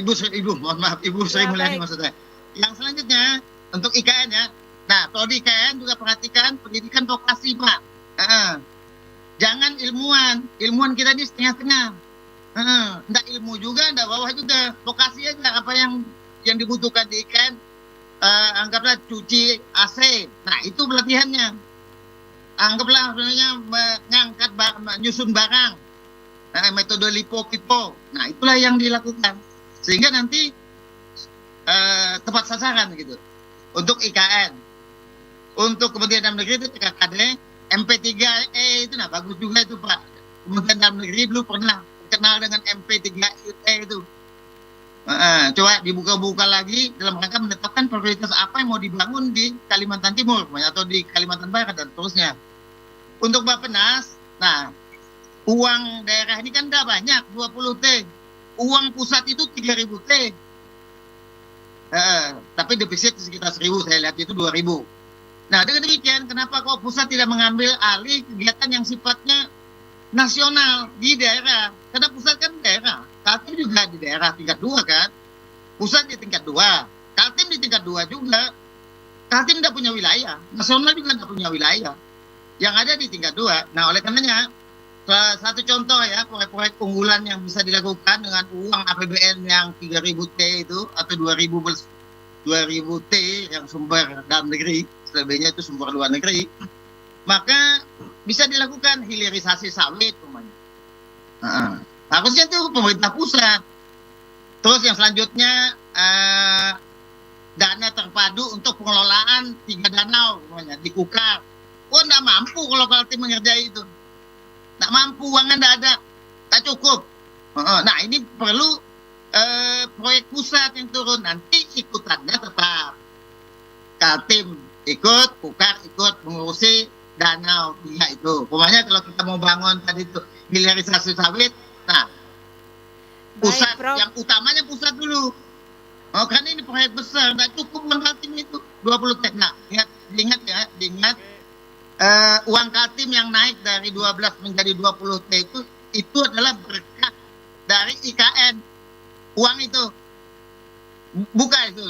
mohon maaf, Ibu Sri Mulyani maksud saya. Yang selanjutnya untuk IKN ya. Nah, kalau di IKN juga perhatikan pendidikan vokasi, Pak. Jangan ilmuwan kita ini setengah-setengah. Nggak ilmu juga, nggak bawah juga. Vokasi aja apa yang dibutuhkan di IKN. Anggaplah cuci AC. Nah, itu pelatihannya. Anggaplah sebenarnya mengangkat menyusun barang. Metode lipo-pipo. Nah, itulah yang dilakukan. Sehingga nanti tepat sasaran gitu. Untuk IKN. Untuk Kementerian Dalam Negeri itu TKKD, MP3E itu bagus juga itu Pak. Kementerian Dalam Negeri dulu pernah kenal dengan MP3E itu. Coba dibuka-buka lagi dalam rangka menetapkan prioritas apa yang mau dibangun di Kalimantan Timur atau di Kalimantan Barat dan seterusnya. Untuk Bappenas, nah uang daerah ini kan tidak banyak, 20 T. Uang pusat itu 3.000 T. Tapi defisit sekitar 1.000, saya lihat itu 2.000. Nah, dengan demikian, kenapa kok pusat tidak mengambil alih kegiatan yang sifatnya nasional di daerah? Karena pusat kan daerah, Kaltim juga di daerah tingkat 2 kan? Pusat di tingkat 2, Kaltim di tingkat 2 juga. Kaltim tidak punya wilayah, nasional juga tidak punya wilayah. Yang ada di tingkat 2. Nah, oleh karenanya, satu contoh ya, proyek-proyek unggulan yang bisa dilakukan dengan uang APBN yang 3.000 T itu, atau 2.000 T yang sumber dalam negeri, selebihnya itu sumber luar negeri, maka bisa dilakukan hilirisasi sawit umpamanya. Harusnya itu pemerintah pusat. Terus yang selanjutnya dana terpadu untuk pengelolaan 3 danau umpamanya di Kukar. Nggak mampu kalau Kaltim mengerjai itu. Nggak mampu, uangnya nggak ada, tak cukup. Nah, ini perlu proyek pusat yang turun. Nanti ikutannya tetap Kaltim ikut, Kukar ikut mengurusi danau 3 itu. Pokoknya kalau kita mau bangun tadi itu hilirisasi sawit, nah pusat yang utamanya pusat dulu. Karena ini proyek besar, nggak cukup uang Kaltim itu 20 T. Nah, ingat uang Kaltim yang naik dari 12 menjadi 20 T itu adalah berkah dari IKN. Uang itu bukan itu.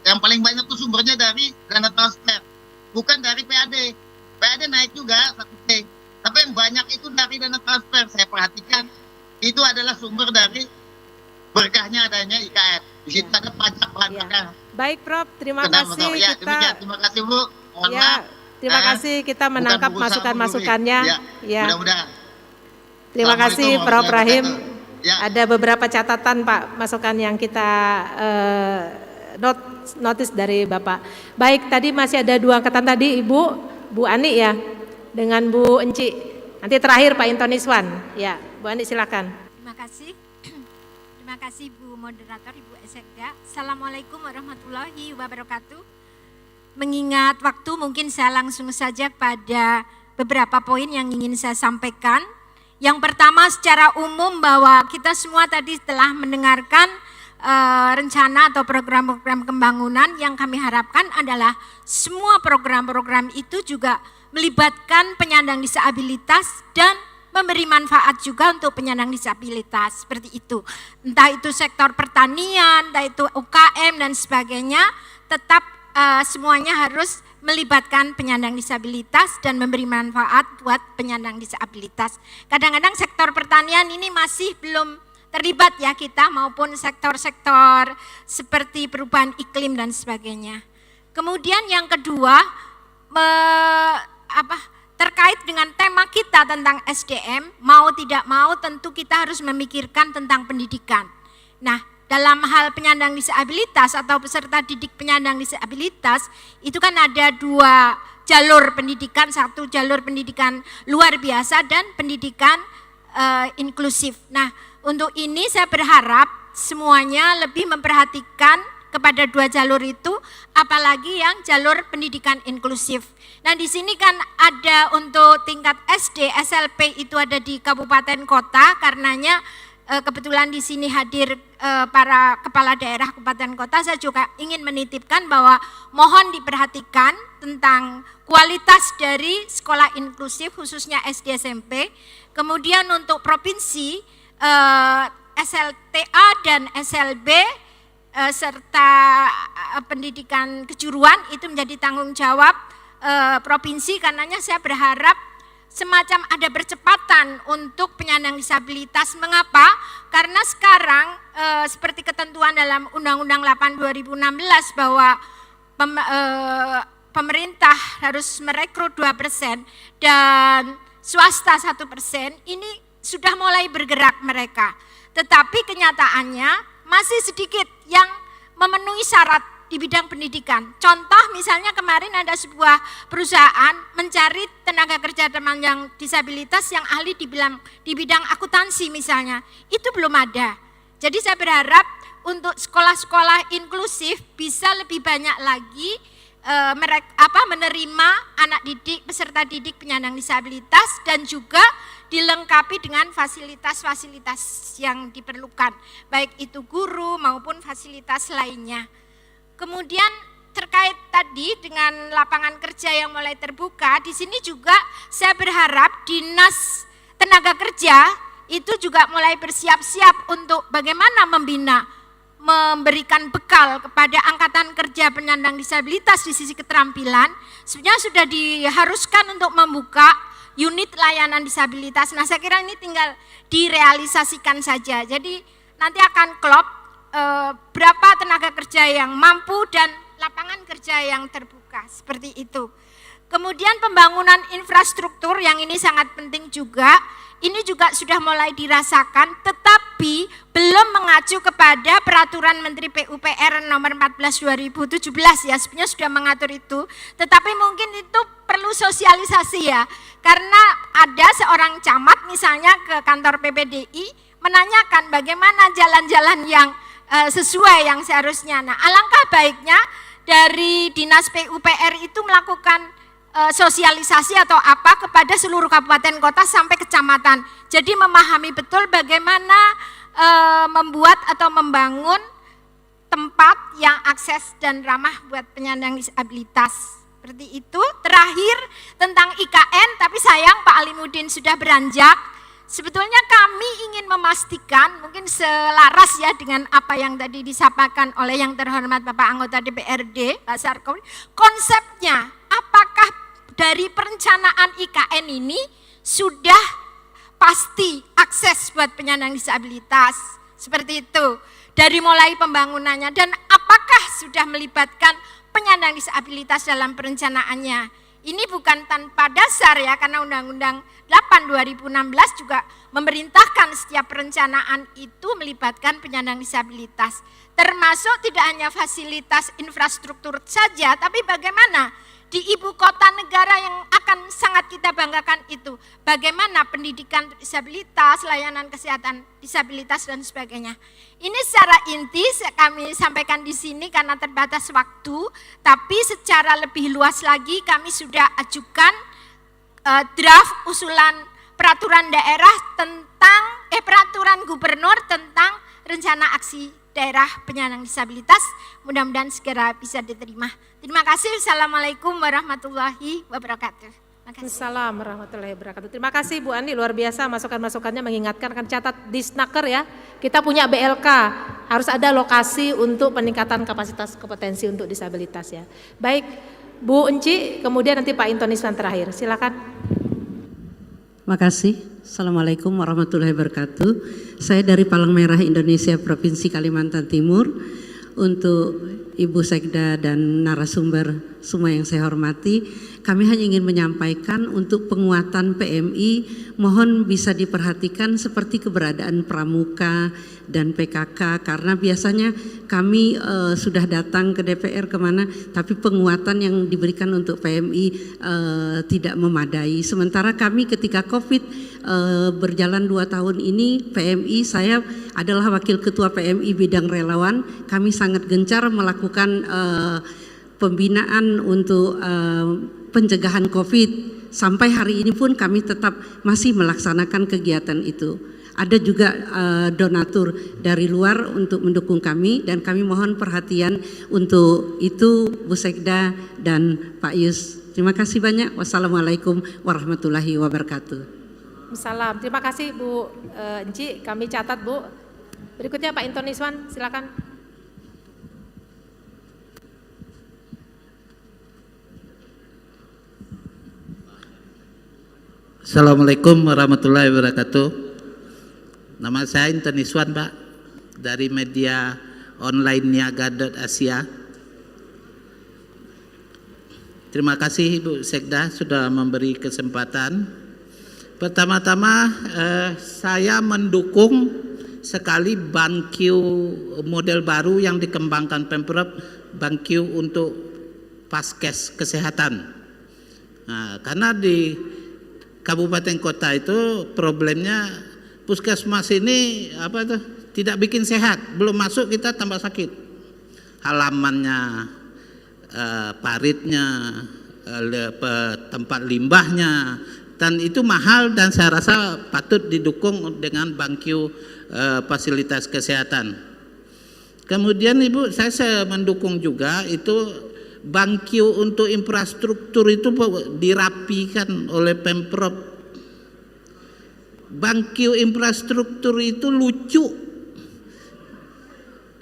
Yang paling banyak itu sumbernya dari dana transfer, bukan dari PAD. PAD naik juga 1 T, tapi yang banyak itu dari dana transfer. Saya perhatikan itu adalah sumber dari berkahnya adanya IKN. Di situ ada pajak bahan bakar. Baik Prof, terima kasih. Terima kasih Bu. Mohon maaf. Terima kasih kita menangkap masukan-masukannya. Mudah-mudahan. Terima kasih Prof Rahim. Ada beberapa catatan Pak, masukan yang kita notice dari Bapak. Baik, tadi masih ada 2 angkatan tadi, Bu Ani ya, dengan Bu Enci. Nanti terakhir Pak Intoniswan. Ya, Bu Ani silakan. Terima kasih. Terima kasih Bu Moderator, Ibu Sekda. Assalamualaikum warahmatullahi wabarakatuh. Mengingat waktu, mungkin saya langsung saja pada beberapa poin yang ingin saya sampaikan. Yang pertama secara umum bahwa kita semua tadi telah mendengarkan rencana atau program-program pembangunan. Yang kami harapkan adalah semua program-program itu juga melibatkan penyandang disabilitas dan memberi manfaat juga untuk penyandang disabilitas, seperti itu. Entah itu sektor pertanian, entah itu UKM dan sebagainya, tetap semuanya harus melibatkan penyandang disabilitas dan memberi manfaat buat penyandang disabilitas. Kadang-kadang sektor pertanian ini masih belum terlibat ya kita, maupun sektor-sektor seperti perubahan iklim dan sebagainya. Kemudian yang kedua, terkait dengan tema kita tentang SDM, mau tidak mau tentu kita harus memikirkan tentang pendidikan. Nah, dalam hal penyandang disabilitas atau peserta didik penyandang disabilitas, itu kan ada 2 jalur pendidikan, satu jalur pendidikan luar biasa dan pendidikan inklusif. Nah, untuk ini saya berharap semuanya lebih memperhatikan kepada 2 jalur itu, apalagi yang jalur pendidikan inklusif. Nah, di sini kan ada untuk tingkat SD, SLP itu ada di kabupaten kota, karenanya kebetulan di sini hadir para kepala daerah kabupaten kota. Saya juga ingin menitipkan bahwa mohon diperhatikan tentang kualitas dari sekolah inklusif khususnya SD SMP. Kemudian untuk provinsi SLTA dan SLB serta pendidikan kejuruan itu menjadi tanggung jawab provinsi, karenanya saya berharap semacam ada percepatan untuk penyandang disabilitas. Mengapa? Karena sekarang seperti ketentuan dalam Undang-Undang 8 2016 bahwa pemerintah harus merekrut 2% dan swasta 1%, ini sudah mulai bergerak mereka. Tetapi kenyataannya masih sedikit yang memenuhi syarat di bidang pendidikan. Contoh misalnya kemarin ada sebuah perusahaan mencari tenaga kerja penyandang disabilitas yang ahli di bidang akuntansi misalnya. Itu belum ada. Jadi saya berharap untuk sekolah-sekolah inklusif bisa lebih banyak lagi menerima anak didik, peserta didik penyandang disabilitas dan juga dilengkapi dengan fasilitas-fasilitas yang diperlukan, baik itu guru maupun fasilitas lainnya. Kemudian terkait tadi dengan lapangan kerja yang mulai terbuka, di sini juga saya berharap Dinas Tenaga Kerja itu juga mulai bersiap-siap untuk bagaimana memberikan bekal kepada angkatan kerja penyandang disabilitas di sisi keterampilan. Sebenarnya sudah diharuskan untuk membuka unit layanan disabilitas. Nah, saya kira ini tinggal direalisasikan saja. Jadi nanti akan klop berapa tenaga kerja yang mampu dan lapangan kerja yang terbuka, seperti itu. Kemudian pembangunan infrastruktur yang ini sangat penting juga. Ini juga sudah mulai dirasakan, tetapi belum mengacu kepada Peraturan Menteri PUPR nomor 14/2017 ya, sebenarnya sudah mengatur itu, tetapi mungkin itu perlu sosialisasi ya, karena ada seorang camat misalnya ke kantor PPDI menanyakan bagaimana jalan-jalan yang sesuai yang seharusnya. Nah, alangkah baiknya dari Dinas PUPR itu melakukan sosialisasi atau apa kepada seluruh kabupaten kota sampai kecamatan. Jadi memahami betul bagaimana membuat atau membangun tempat yang akses dan ramah buat penyandang disabilitas. Seperti itu. Terakhir tentang IKN, tapi sayang Pak Alimuddin sudah beranjak. Sebetulnya kami ingin memastikan, mungkin selaras ya dengan apa yang tadi disampaikan oleh yang terhormat Bapak anggota DPRD, Pak Sarkowi, konsepnya apakah dari perencanaan IKN ini sudah pasti akses buat penyandang disabilitas, seperti itu. Dari mulai pembangunannya dan apakah sudah melibatkan penyandang disabilitas dalam perencanaannya. Ini bukan tanpa dasar ya, karena Undang-Undang 8 2016 juga memerintahkan setiap perencanaan itu melibatkan penyandang disabilitas. Termasuk tidak hanya fasilitas infrastruktur saja, tapi bagaimana di ibu kota negara yang akan sangat kita banggakan itu, bagaimana pendidikan disabilitas, layanan kesehatan disabilitas dan sebagainya. Ini secara inti kami sampaikan di sini karena terbatas waktu, tapi secara lebih luas lagi kami sudah ajukan draft usulan peraturan daerah tentang peraturan gubernur tentang rencana aksi daerah penyandang disabilitas, mudah-mudahan segera bisa diterima. Terima kasih. Assalamualaikum warahmatullahi wabarakatuh. Assalamualaikum warahmatullahi wabarakatuh. Terima kasih Bu Andi, luar biasa masukan-masukannya, mengingatkan, kan catat di Snaker ya, kita punya BLK, harus ada lokasi untuk peningkatan kapasitas kompetensi untuk disabilitas ya. Baik, Bu Enci, kemudian nanti Pak Intoniswan terakhir, silakan. Makasih. Assalamualaikum warahmatullahi wabarakatuh. Saya dari Palang Merah Indonesia Provinsi Kalimantan Timur. Untuk Ibu Sekda dan narasumber semua yang saya hormati, kami hanya ingin menyampaikan untuk penguatan PMI, mohon bisa diperhatikan seperti keberadaan Pramuka dan PKK, karena biasanya kami sudah datang ke DPR kemana, tapi penguatan yang diberikan untuk PMI tidak memadai. Sementara kami ketika COVID berjalan 2 tahun ini, PMI, saya adalah Wakil Ketua PMI bidang relawan, kami sangat gencar melakukan pembinaan untuk pencegahan COVID. Sampai hari ini pun kami tetap masih melaksanakan kegiatan itu. Ada juga donatur dari luar untuk mendukung kami, dan kami mohon perhatian untuk itu Bu Sekda dan Pak Yus. Terima kasih banyak. Wassalamualaikum warahmatullahi wabarakatuh. Salam. Terima kasih Bu Enci, kami catat Bu. Berikutnya Pak Intoniswan, silakan. Assalamualaikum warahmatullahi wabarakatuh. Nama saya Intoniswan, Pak, dari media online Niaga.Asia. Terima kasih Ibu Sekda sudah memberi kesempatan. Pertama-tama saya mendukung sekali BanQ model baru yang dikembangkan Pemprov, BanQ untuk paskes kesehatan. Nah, karena di kabupaten kota itu problemnya puskesmas ini tidak bikin sehat, belum masuk kita tambah sakit. Halamannya, paritnya, tempat limbahnya, dan itu mahal dan saya rasa patut didukung dengan BanQ fasilitas kesehatan. Kemudian Ibu, saya mendukung juga itu BanQ untuk infrastruktur itu dirapikan oleh Pemprov. BanQ infrastruktur itu lucu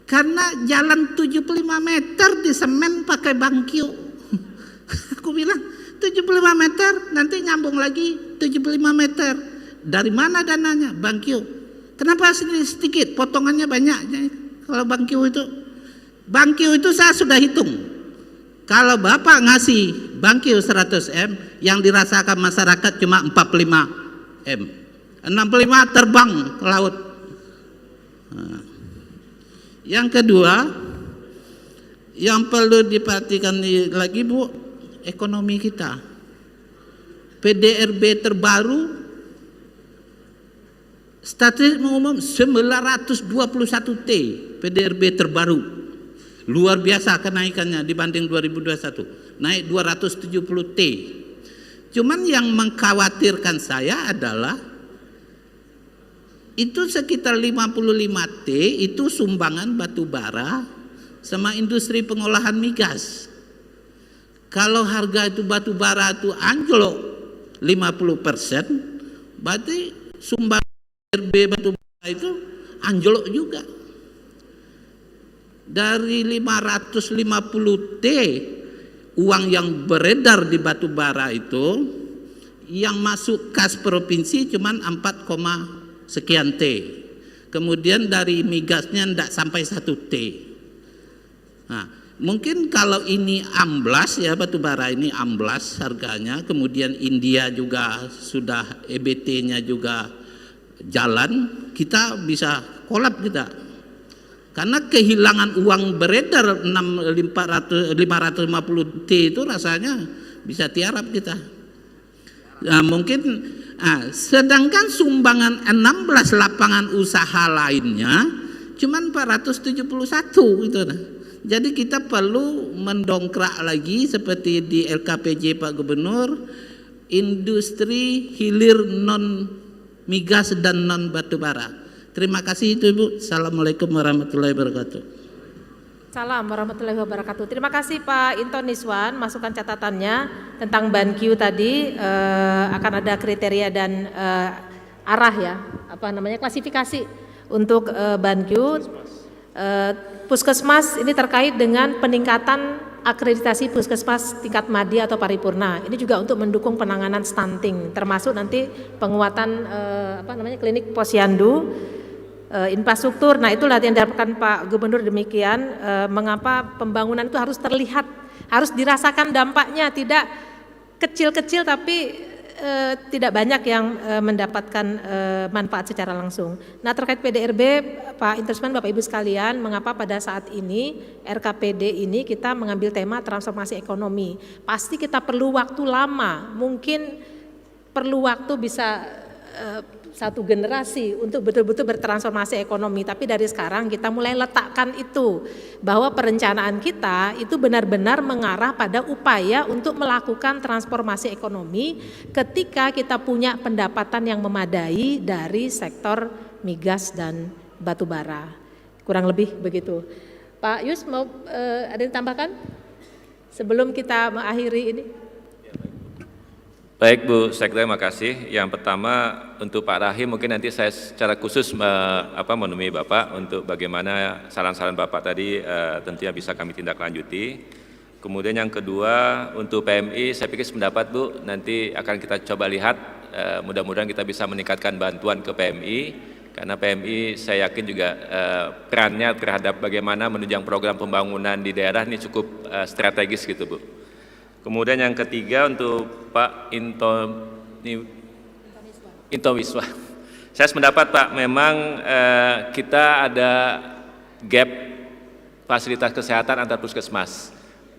karena jalan 75 meter di semen pakai BanQ. Aku bilang 75 meter nanti nyambung lagi 75 meter. Dari mana dananya? BanQ. Kenapa sedikit? Potongannya banyak. Kalau BanQ itu saya sudah hitung. Kalau Bapak ngasih BanQ 100M, yang dirasakan masyarakat cuma 45M. 65 terbang ke laut. Nah. Yang kedua, yang perlu diperhatikan lagi Bu, ekonomi kita. PDRB terbaru, statistik umum 921T PDRB terbaru. Luar biasa kenaikannya dibanding 2021, naik 270T. Cuman yang mengkhawatirkan saya adalah itu sekitar 55T itu sumbangan batu bara sama industri pengolahan migas. Kalau harga itu batu bara itu anjlok 50%, berarti sumbangan PDRB batu bara itu anjlok juga. Dari 550T uang yang beredar di batu bara itu, yang masuk kas provinsi cuma 4, sekian T. Kemudian dari migasnya tidak sampai 1T. Nah, mungkin kalau ini amblas ya, batu bara ini amblas harganya, kemudian India juga sudah EBT-nya juga jalan, kita bisa kolap kita. Karena kehilangan uang beredar 550T itu rasanya bisa tiarap kita. Nah, mungkin sedangkan sumbangan 16 lapangan usaha lainnya cuma 471 gitu. Jadi kita perlu mendongkrak lagi seperti di LKPJ Pak Gubernur, industri hilir non migas dan non batubara. Terima kasih itu Ibu. Assalamualaikum warahmatullahi wabarakatuh. Salam warahmatullahi wabarakatuh. Terima kasih Pak Intoniswan, masukan catatannya tentang BanQ tadi. Akan ada kriteria dan arah ya, klasifikasi untuk BanQ. Puskesmas ini terkait dengan peningkatan akreditasi puskesmas tingkat madya atau paripurna. Ini juga untuk mendukung penanganan stunting, termasuk nanti penguatan klinik posyandu. Infrastruktur, nah itulah yang diharapkan Pak Gubernur demikian. Mengapa pembangunan itu harus terlihat, harus dirasakan dampaknya, tidak kecil-kecil tapi tidak banyak yang mendapatkan manfaat secara langsung. Nah terkait PDRB, Pak Intoniswan, Bapak Ibu sekalian, mengapa pada saat ini RKPD ini kita mengambil tema transformasi ekonomi? Pasti kita perlu waktu lama, mungkin perlu waktu bisa satu generasi untuk betul-betul bertransformasi ekonomi, tapi dari sekarang kita mulai letakkan itu, bahwa perencanaan kita itu benar-benar mengarah pada upaya untuk melakukan transformasi ekonomi ketika kita punya pendapatan yang memadai dari sektor migas dan batu bara. Kurang lebih begitu. Pak Yus mau ada yang tambahkan sebelum kita mengakhiri ini? Baik Bu Sekda, terima kasih. Yang pertama untuk Pak Rahim, mungkin nanti saya secara khusus menemui Bapak untuk bagaimana saran-saran Bapak tadi tentunya bisa kami tindak lanjuti. Kemudian yang kedua untuk PMI, saya pikir sependapat Bu, nanti akan kita coba lihat, mudah-mudahan kita bisa meningkatkan bantuan ke PMI, karena PMI saya yakin juga perannya terhadap bagaimana menunjang program pembangunan di daerah ini cukup strategis gitu Bu. Kemudian yang ketiga untuk Pak Into Wiswa. Saya sependapat Pak, memang kita ada gap fasilitas kesehatan antar puskesmas.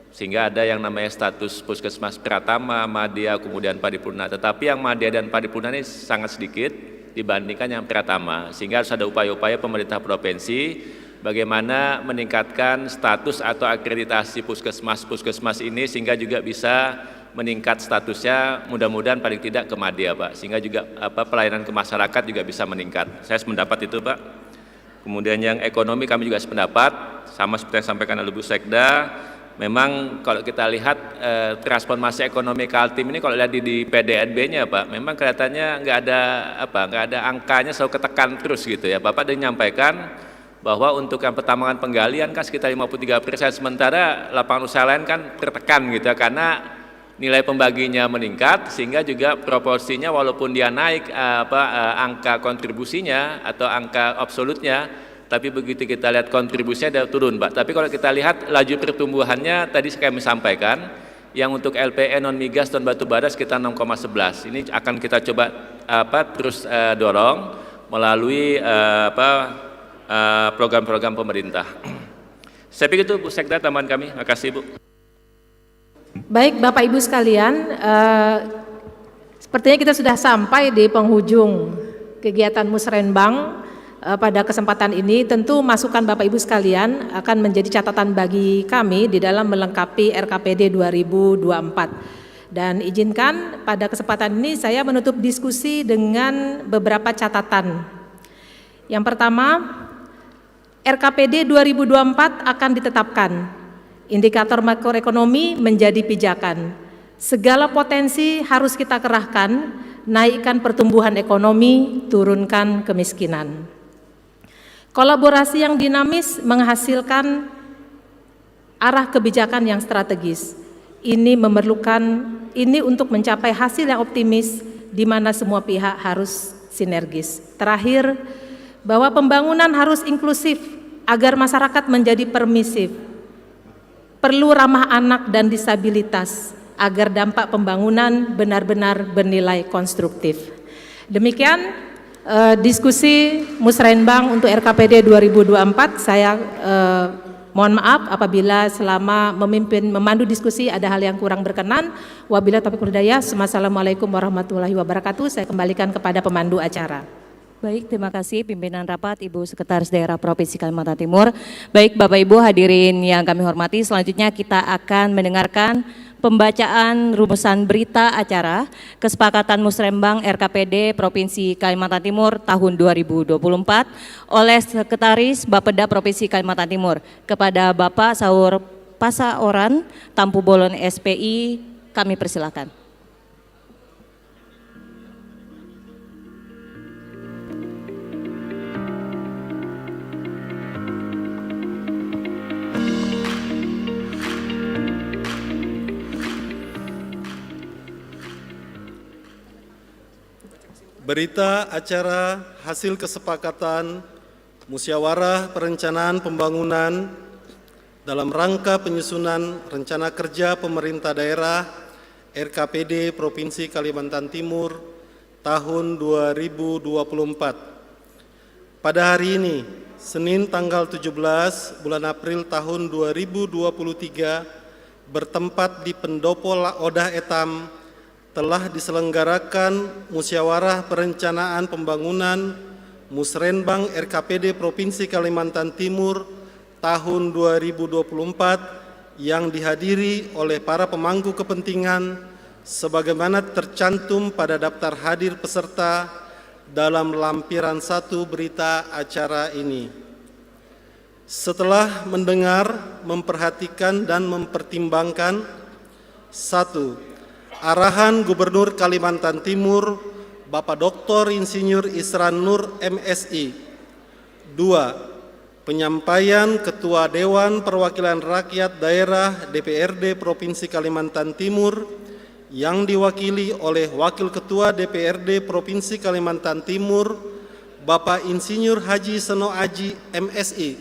Sehingga ada yang namanya status puskesmas Pratama, Madya, kemudian Paripurna. Tetapi yang Madya dan Paripurna ini sangat sedikit dibandingkan yang Pratama. Sehingga harus ada upaya-upaya pemerintah provinsi bagaimana meningkatkan status atau akreditasi puskesmas ini sehingga juga bisa meningkat statusnya, mudah-mudahan paling tidak ke Madya Pak, sehingga juga pelayanan ke masyarakat juga bisa meningkat. Saya sependapat itu Pak. Kemudian yang ekonomi kami juga sependapat, sama seperti yang disampaikan oleh Bu Sekda, memang kalau kita lihat transformasi ekonomi Kaltim ini kalau lihat di PDNB-nya Pak, memang kelihatannya nggak ada angkanya, selalu ketekan terus gitu ya. Bapak sudah menyampaikan bahwa untuk yang pertambangan penggalian kan sekitar 53%, sementara lapangan usaha lain kan tertekan gitu ya, karena nilai pembaginya meningkat sehingga juga proporsinya walaupun dia naik angka kontribusinya atau angka absolutnya, tapi begitu kita lihat kontribusinya dia turun Pak. Tapi kalau kita lihat laju pertumbuhannya tadi kami sampaikan, yang untuk LPE non migas dan batu bara sekitar 6,11. Ini akan kita coba terus dorong melalui program-program pemerintah. Saya pikir itu Bu Sekda tambahan kami. Terima kasih Bu. Baik Bapak Ibu sekalian, sepertinya kita sudah sampai di penghujung kegiatan Musrenbang pada kesempatan ini. Tentu masukan Bapak Ibu sekalian akan menjadi catatan bagi kami di dalam melengkapi RKPD 2024. Dan izinkan pada kesempatan ini saya menutup diskusi dengan beberapa catatan. Yang pertama, RKPD 2024 akan ditetapkan. Indikator makroekonomi menjadi pijakan. Segala potensi harus kita kerahkan, naikkan pertumbuhan ekonomi, turunkan kemiskinan. Kolaborasi yang dinamis menghasilkan arah kebijakan yang strategis. Ini untuk mencapai hasil yang optimis di mana semua pihak harus sinergis. Terakhir, bahwa pembangunan harus inklusif agar masyarakat menjadi permisif. Perlu ramah anak dan disabilitas agar dampak pembangunan benar-benar bernilai konstruktif. Demikian diskusi Musrenbang untuk RKPD 2024. Saya mohon maaf apabila selama memandu diskusi ada hal yang kurang berkenan. Wabillahi taufiq wal hidayah. Wassalamualaikum warahmatullahi wabarakatuh. Saya kembalikan kepada pemandu acara. Baik, terima kasih pimpinan rapat Ibu Sekretaris Daerah Provinsi Kalimantan Timur. Baik Bapak Ibu hadirin yang kami hormati, selanjutnya kita akan mendengarkan pembacaan rumusan berita acara Kesepakatan Musrenbang RKPD Provinsi Kalimantan Timur tahun 2024 oleh Sekretaris Bapeda Provinsi Kalimantan Timur kepada Bapak Saur Pasaoran Tampu Bolon SPI, kami persilakan. Berita acara hasil kesepakatan musyawarah perencanaan pembangunan dalam rangka penyusunan rencana kerja pemerintah daerah RKPD Provinsi Kalimantan Timur tahun 2024. Pada hari ini, Senin tanggal 17 bulan April tahun 2023 bertempat di Pendopo Odah Etam telah diselenggarakan musyawarah perencanaan pembangunan Musrenbang RKPD Provinsi Kalimantan Timur tahun 2024 yang dihadiri oleh para pemangku kepentingan sebagaimana tercantum pada daftar hadir peserta dalam lampiran 1 berita acara ini. Setelah mendengar, memperhatikan dan mempertimbangkan: 1. arahan Gubernur Kalimantan Timur Bapak Dr. Insinyur Isran Nur MSI. 2. Penyampaian Ketua Dewan Perwakilan Rakyat Daerah DPRD Provinsi Kalimantan Timur yang diwakili oleh Wakil Ketua DPRD Provinsi Kalimantan Timur Bapak Insinyur Haji Seno Aji MSI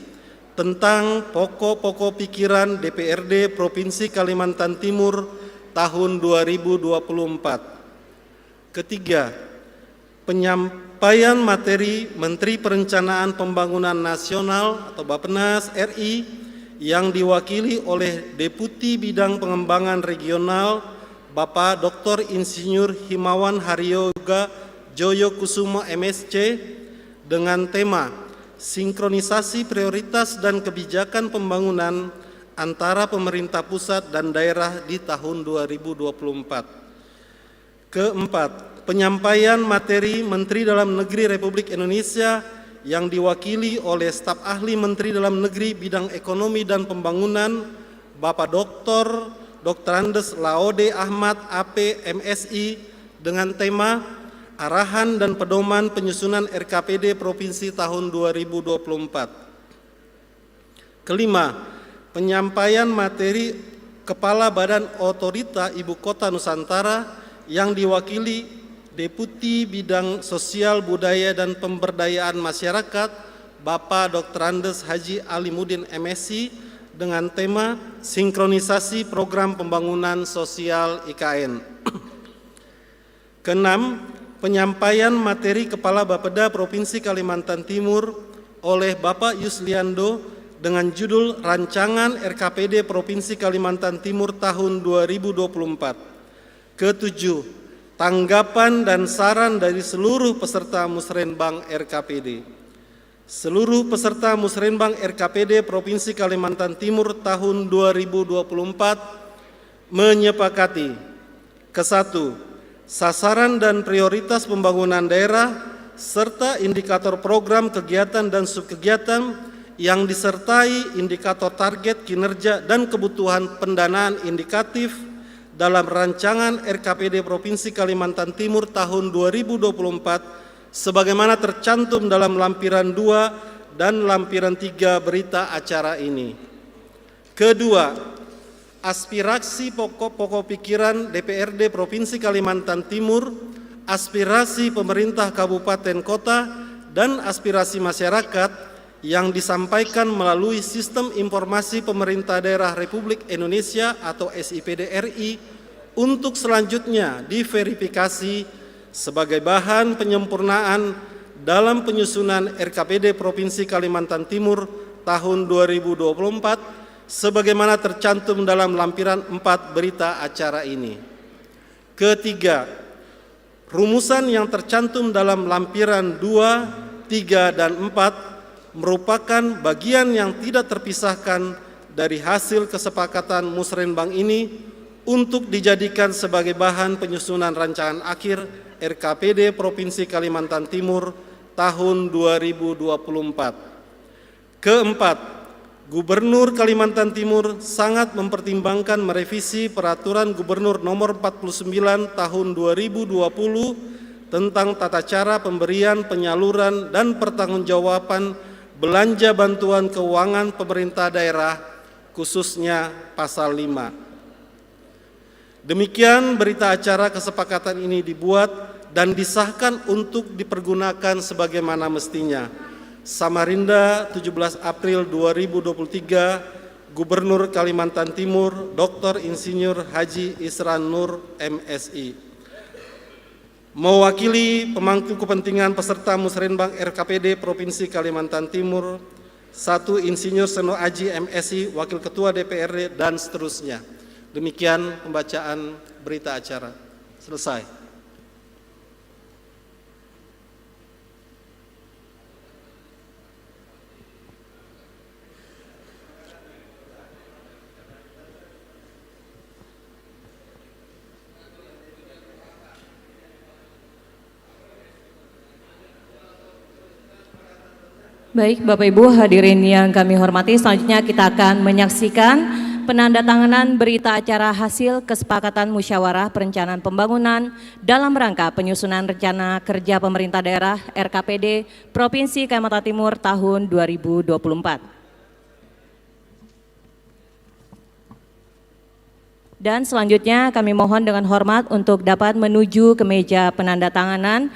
tentang pokok-pokok pikiran DPRD Provinsi Kalimantan Timur tahun 2024. Ketiga, penyampaian materi Menteri Perencanaan Pembangunan Nasional atau Bappenas RI yang diwakili oleh Deputi Bidang Pengembangan Regional Bapak Dr. Insinyur Himawan Haryoga Joyo Kusumo MSc dengan tema sinkronisasi prioritas dan kebijakan pembangunan antara pemerintah pusat dan daerah di tahun 2024. Keempat, penyampaian materi Menteri Dalam Negeri Republik Indonesia yang diwakili oleh staf ahli Menteri Dalam Negeri bidang ekonomi dan pembangunan Bapak Dr. Andes Laode Ahmad AP MSI dengan tema arahan dan pedoman penyusunan RKPD Provinsi tahun 2024. Kelima, penyampaian materi Kepala Badan Otorita Ibu Kota Nusantara yang diwakili Deputi Bidang Sosial Budaya dan Pemberdayaan Masyarakat Bapak Dr. Andes Haji Alimuddin MSI dengan tema sinkronisasi program pembangunan sosial IKN. Keenam, penyampaian materi Kepala Bapeda Provinsi Kalimantan Timur oleh Bapak Yusliando dengan judul Rancangan RKPD Provinsi Kalimantan Timur tahun 2024. Ketujuh, tanggapan dan saran dari seluruh peserta Musrenbang RKPD. Seluruh peserta Musrenbang RKPD Provinsi Kalimantan Timur tahun 2024 menyepakati ke-1, sasaran dan prioritas pembangunan daerah serta indikator program kegiatan dan subkegiatan yang disertai indikator target kinerja dan kebutuhan pendanaan indikatif dalam rancangan RKPD Provinsi Kalimantan Timur tahun 2024 sebagaimana tercantum dalam lampiran 2 dan lampiran 3 berita acara ini. Kedua, aspirasi pokok-pokok pikiran DPRD Provinsi Kalimantan Timur, aspirasi pemerintah kabupaten kota, dan aspirasi masyarakat yang disampaikan melalui Sistem Informasi Pemerintah Daerah Republik Indonesia atau SIPD RI untuk selanjutnya diverifikasi sebagai bahan penyempurnaan dalam penyusunan RKPD Provinsi Kalimantan Timur tahun 2024 sebagaimana tercantum dalam lampiran 4 berita acara ini. Ketiga, rumusan yang tercantum dalam lampiran 2, 3, dan 4 merupakan bagian yang tidak terpisahkan dari hasil kesepakatan Musrenbang ini untuk dijadikan sebagai bahan penyusunan rancangan akhir RKPD Provinsi Kalimantan Timur tahun 2024. Keempat, Gubernur Kalimantan Timur sangat mempertimbangkan merevisi Peraturan Gubernur Nomor 49 Tahun 2020 tentang tata cara pemberian, penyaluran, dan pertanggungjawaban belanja bantuan keuangan pemerintah daerah, khususnya Pasal 5. Demikian berita acara kesepakatan ini dibuat dan disahkan untuk dipergunakan sebagaimana mestinya. Samarinda, 17 April 2023, Gubernur Kalimantan Timur, Dr. Insinyur Haji Isran Nur MSI. Mewakili pemangku kepentingan peserta Musrenbang RKPD Provinsi Kalimantan Timur, 1 Insinyur Seno Aji MSI, Wakil Ketua DPRD, dan seterusnya. Demikian pembacaan berita acara. Selesai. Baik, Bapak Ibu hadirin yang kami hormati, selanjutnya kita akan menyaksikan penandatanganan berita acara hasil kesepakatan musyawarah perencanaan pembangunan dalam rangka penyusunan rencana kerja pemerintah daerah RKPD Provinsi Kalimantan Timur tahun 2024. Dan selanjutnya kami mohon dengan hormat untuk dapat menuju ke meja penandatanganan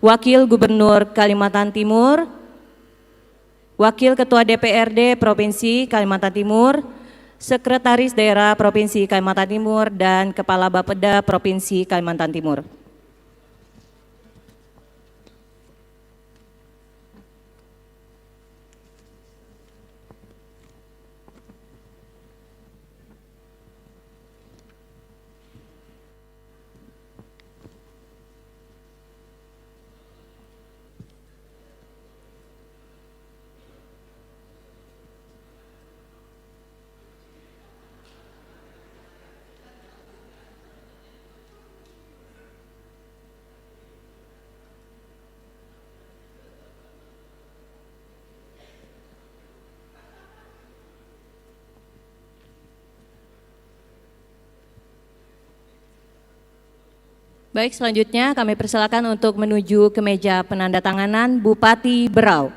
Wakil Gubernur Kalimantan Timur, Wakil Ketua DPRD Provinsi Kalimantan Timur, Sekretaris Daerah Provinsi Kalimantan Timur, dan Kepala Bapeda Provinsi Kalimantan Timur. Baik, selanjutnya kami persilakan untuk menuju ke meja penandatanganan Bupati Berau.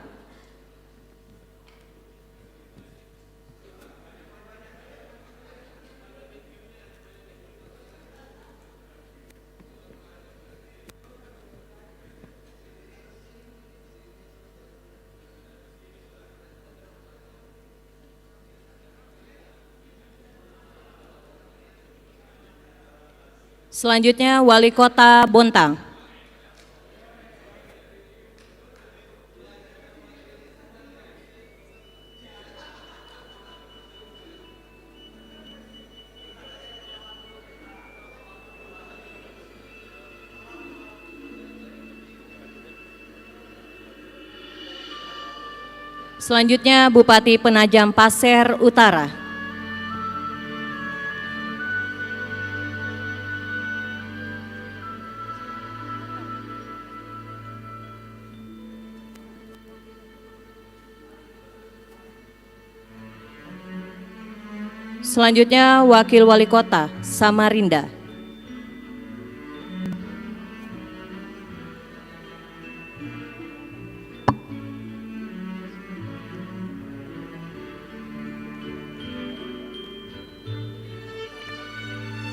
Selanjutnya Wali Kota Bontang. Selanjutnya Bupati Penajam Pasir Utara. Selanjutnya Wakil Wali Kota Samarinda.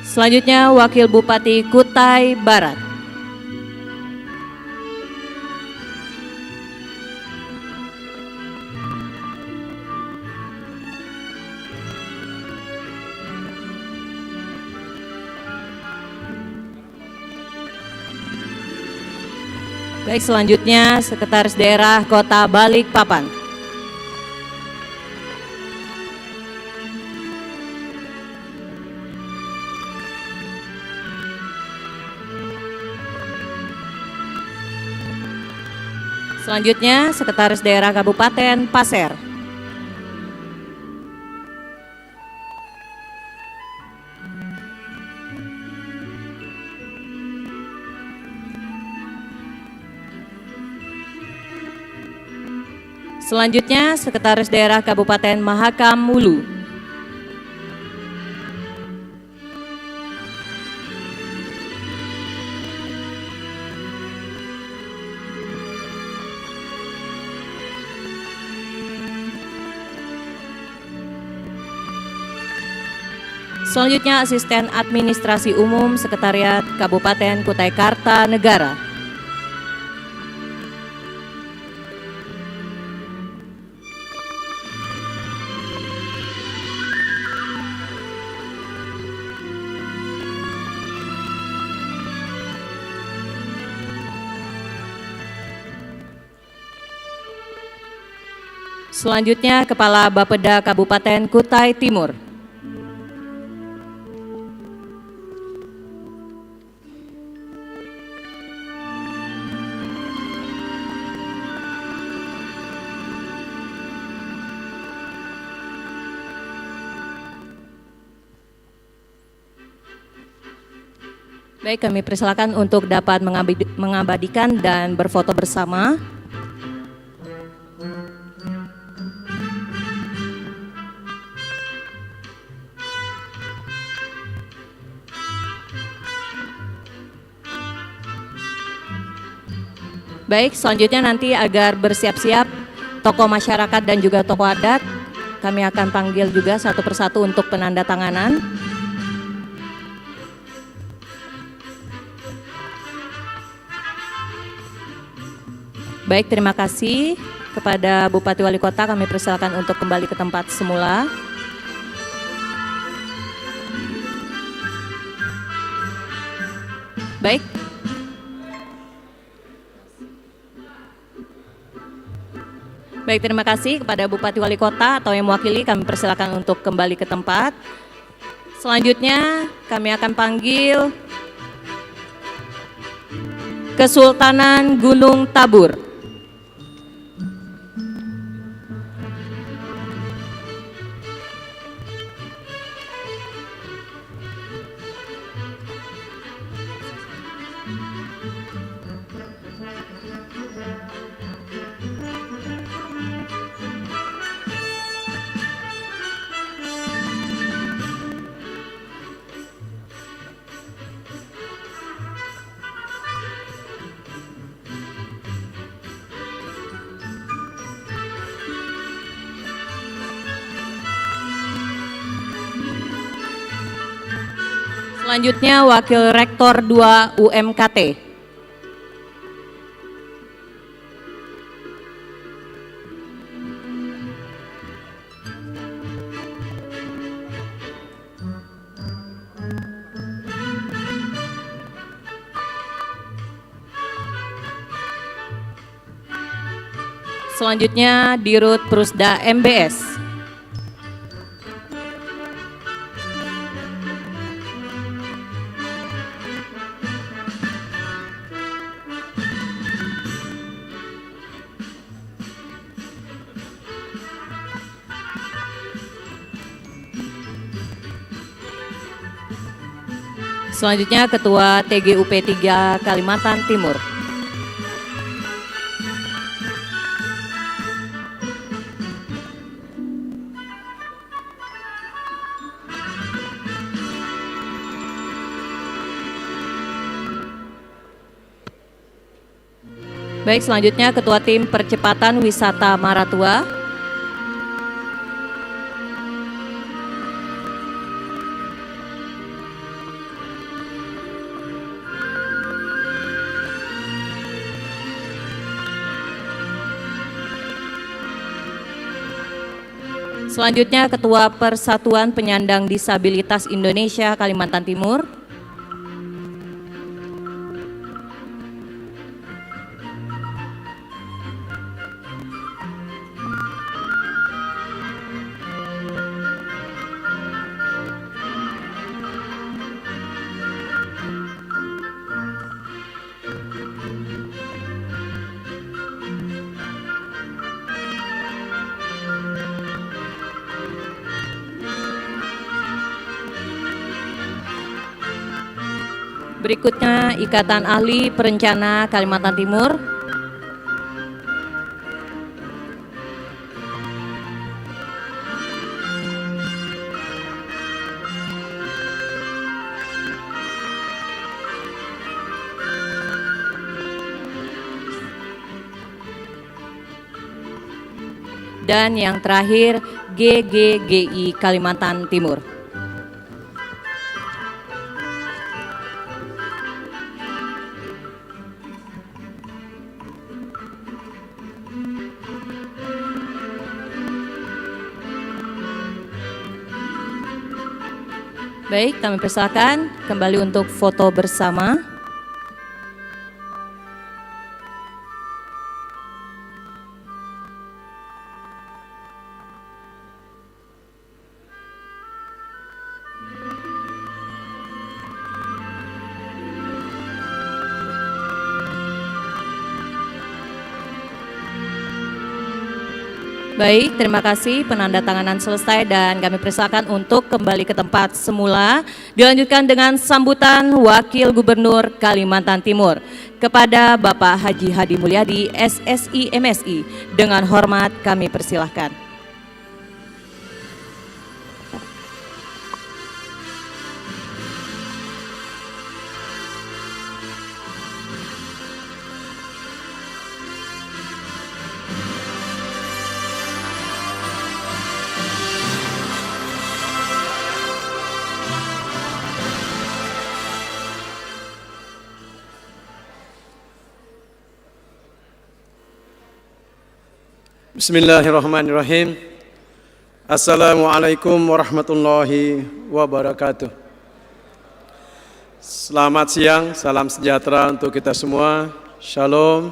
Selanjutnya Wakil Bupati Kutai Barat. Baik, selanjutnya Sekretaris Daerah Kota Balikpapan. Selanjutnya Sekretaris Daerah Kabupaten Pasir. Selanjutnya Sekretaris Daerah Kabupaten Mahakam Mulu. Selanjutnya Asisten Administrasi Umum Sekretariat Kabupaten Kutai Kartanegara. Selanjutnya Kepala Bapeda Kabupaten Kutai Timur. Baik, kami persilakan untuk dapat mengabadikan dan berfoto bersama. Baik, selanjutnya nanti agar bersiap-siap tokoh masyarakat dan juga tokoh adat, kami akan panggil juga satu persatu untuk penandatanganan. Baik, terima kasih kepada Bupati Wali Kota, kami persilakan untuk kembali ke tempat semula. Baik. Baik, terima kasih kepada Bupati Wali Kota atau yang mewakili, kami persilakan untuk kembali ke tempat. Selanjutnya kami akan panggil Kesultanan Gunung Tabur. Selanjutnya Wakil Rektor 2 UMKT. Selanjutnya Dirut Prusda MBS. Selanjutnya Ketua TGUP 3 Kalimantan Timur. Baik, selanjutnya Ketua Tim Percepatan Wisata Maratua. Selanjutnya Ketua Persatuan Penyandang Disabilitas Indonesia Kalimantan Timur. Berikutnya Ikatan Ahli Perencana Kalimantan Timur. Dan yang terakhir GGGI Kalimantan Timur. Baik, kami persilakan kembali untuk foto bersama. Baik, terima kasih, penandatanganan selesai dan kami persilakan untuk kembali ke tempat semula. Dilanjutkan dengan sambutan Wakil Gubernur Kalimantan Timur kepada Bapak Haji Hadi Mulyadi, SSI MSI. Dengan hormat kami persilahkan. Bismillahirrahmanirrahim. Assalamualaikum warahmatullahi wabarakatuh. Selamat siang, salam sejahtera untuk kita semua. Shalom,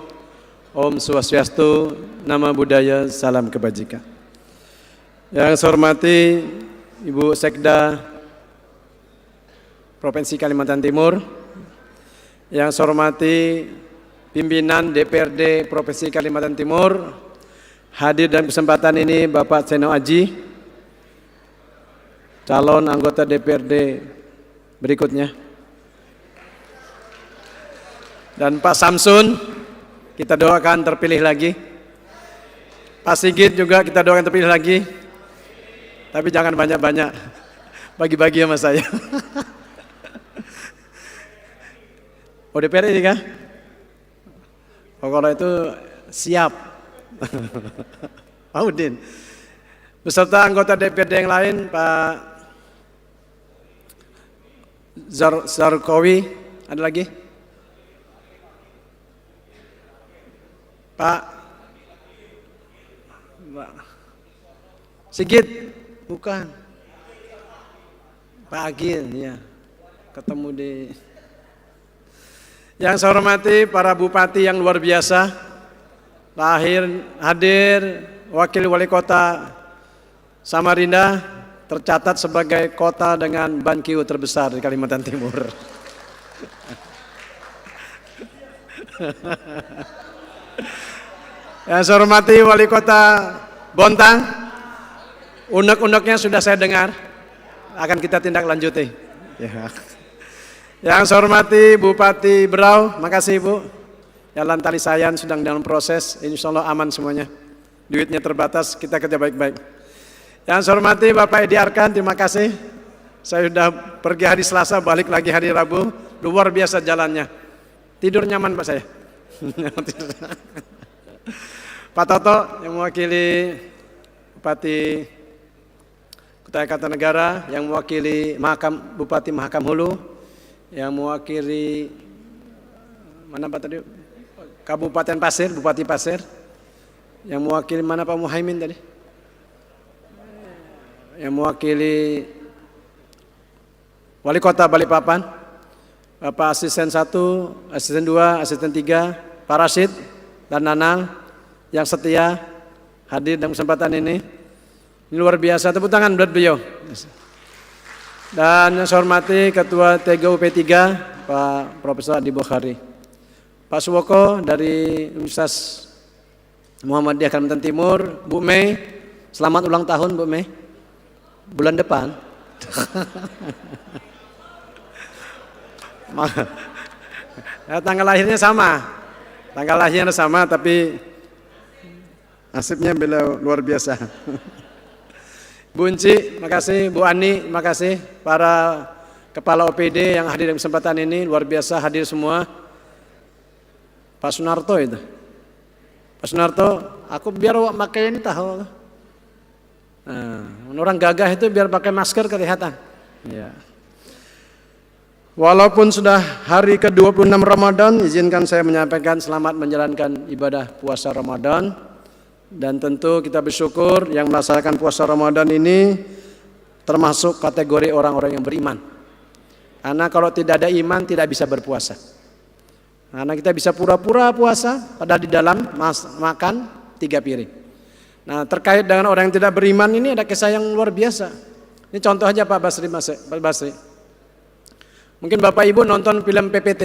Om Swastiastu, Nama Budaya, Salam Kebajikan. Yang saya hormati Ibu Sekda Provinsi Kalimantan Timur, yang saya hormati pimpinan DPRD Provinsi Kalimantan Timur, hadir dalam kesempatan ini Bapak Seno Aji, calon anggota DPRD berikutnya, dan Pak Samsun, kita doakan terpilih lagi. Pak Sigit juga kita doakan terpilih lagi, tapi jangan banyak-banyak, bagi-bagi sama saya. Oh, DPRD ini kah? Oh, kalau itu siap. Pak Udin. Beserta anggota DPRD yang lain, Pak Zarkowi, ada lagi? Pak Sigit, bukan. Pak Agil, ya. Ketemu di... Yang saya hormati para bupati yang luar biasa, hadir wakil wali kota Samarinda, tercatat sebagai kota dengan BANQIU terbesar di Kalimantan Timur. Yang saya hormati wali kota Bontang, unek-uneknya sudah saya dengar, akan kita tindak lanjuti. Ya. Yang saya hormati Bupati Berau, makasih Bu. Jalan Tali Sayan sedang dalam proses, insya Allah aman semuanya. Duitnya terbatas, kita kerja baik-baik. Yang saya hormati Bapak Edi Arkan, terima kasih. Saya sudah pergi hari Selasa, balik lagi hari Rabu. Luar biasa jalannya. Tidur nyaman Pak saya. Pak Toto yang mewakili Bupati Kutai Kartanegara, yang mewakili Bupati Mahakam Hulu, yang mewakili mana Pak tadi? Kabupaten Pasir, Bupati Pasir, yang mewakili mana Pak Muhaimin tadi? Yang mewakili Wali Kota Balikpapan, Bapak Asisten 1, Asisten 2, Asisten 3, Pak Rashid dan Nanang yang setia hadir dalam kesempatan ini. Ini luar biasa, tepuk tangan buat beliau. Dan yang saya hormati Ketua TGUP 3 Pak Profesor Adi Bukhari, Pak Suwoko dari Universitas Muhammadiyah Kalimantan Timur, Bu Mei, selamat ulang tahun Bu Mei, bulan depan. Ya, tanggal lahirnya sama, tapi nasibnya beliau luar biasa. Bu Unci, makasih. Bu Ani, makasih. Para kepala OPD yang hadir dalam kesempatan ini, luar biasa hadir semua. Pak Sunarto itu. Pak Sunarto, aku biar pakai ini tahu. Nah, orang gagah itu biar pakai masker kelihatan. Ya. Walaupun sudah hari ke-26 Ramadan, izinkan saya menyampaikan selamat menjalankan ibadah puasa Ramadan. Dan tentu kita bersyukur yang melaksanakan puasa Ramadan ini termasuk kategori orang-orang yang beriman. Karena kalau tidak ada iman tidak bisa berpuasa. Karena kita bisa pura-pura puasa padahal di dalam makan 3 piring. Nah, terkait dengan orang yang tidak beriman ini ada kisah yang luar biasa. Ini contoh aja Pak Basri. Mungkin Bapak Ibu nonton film PPT.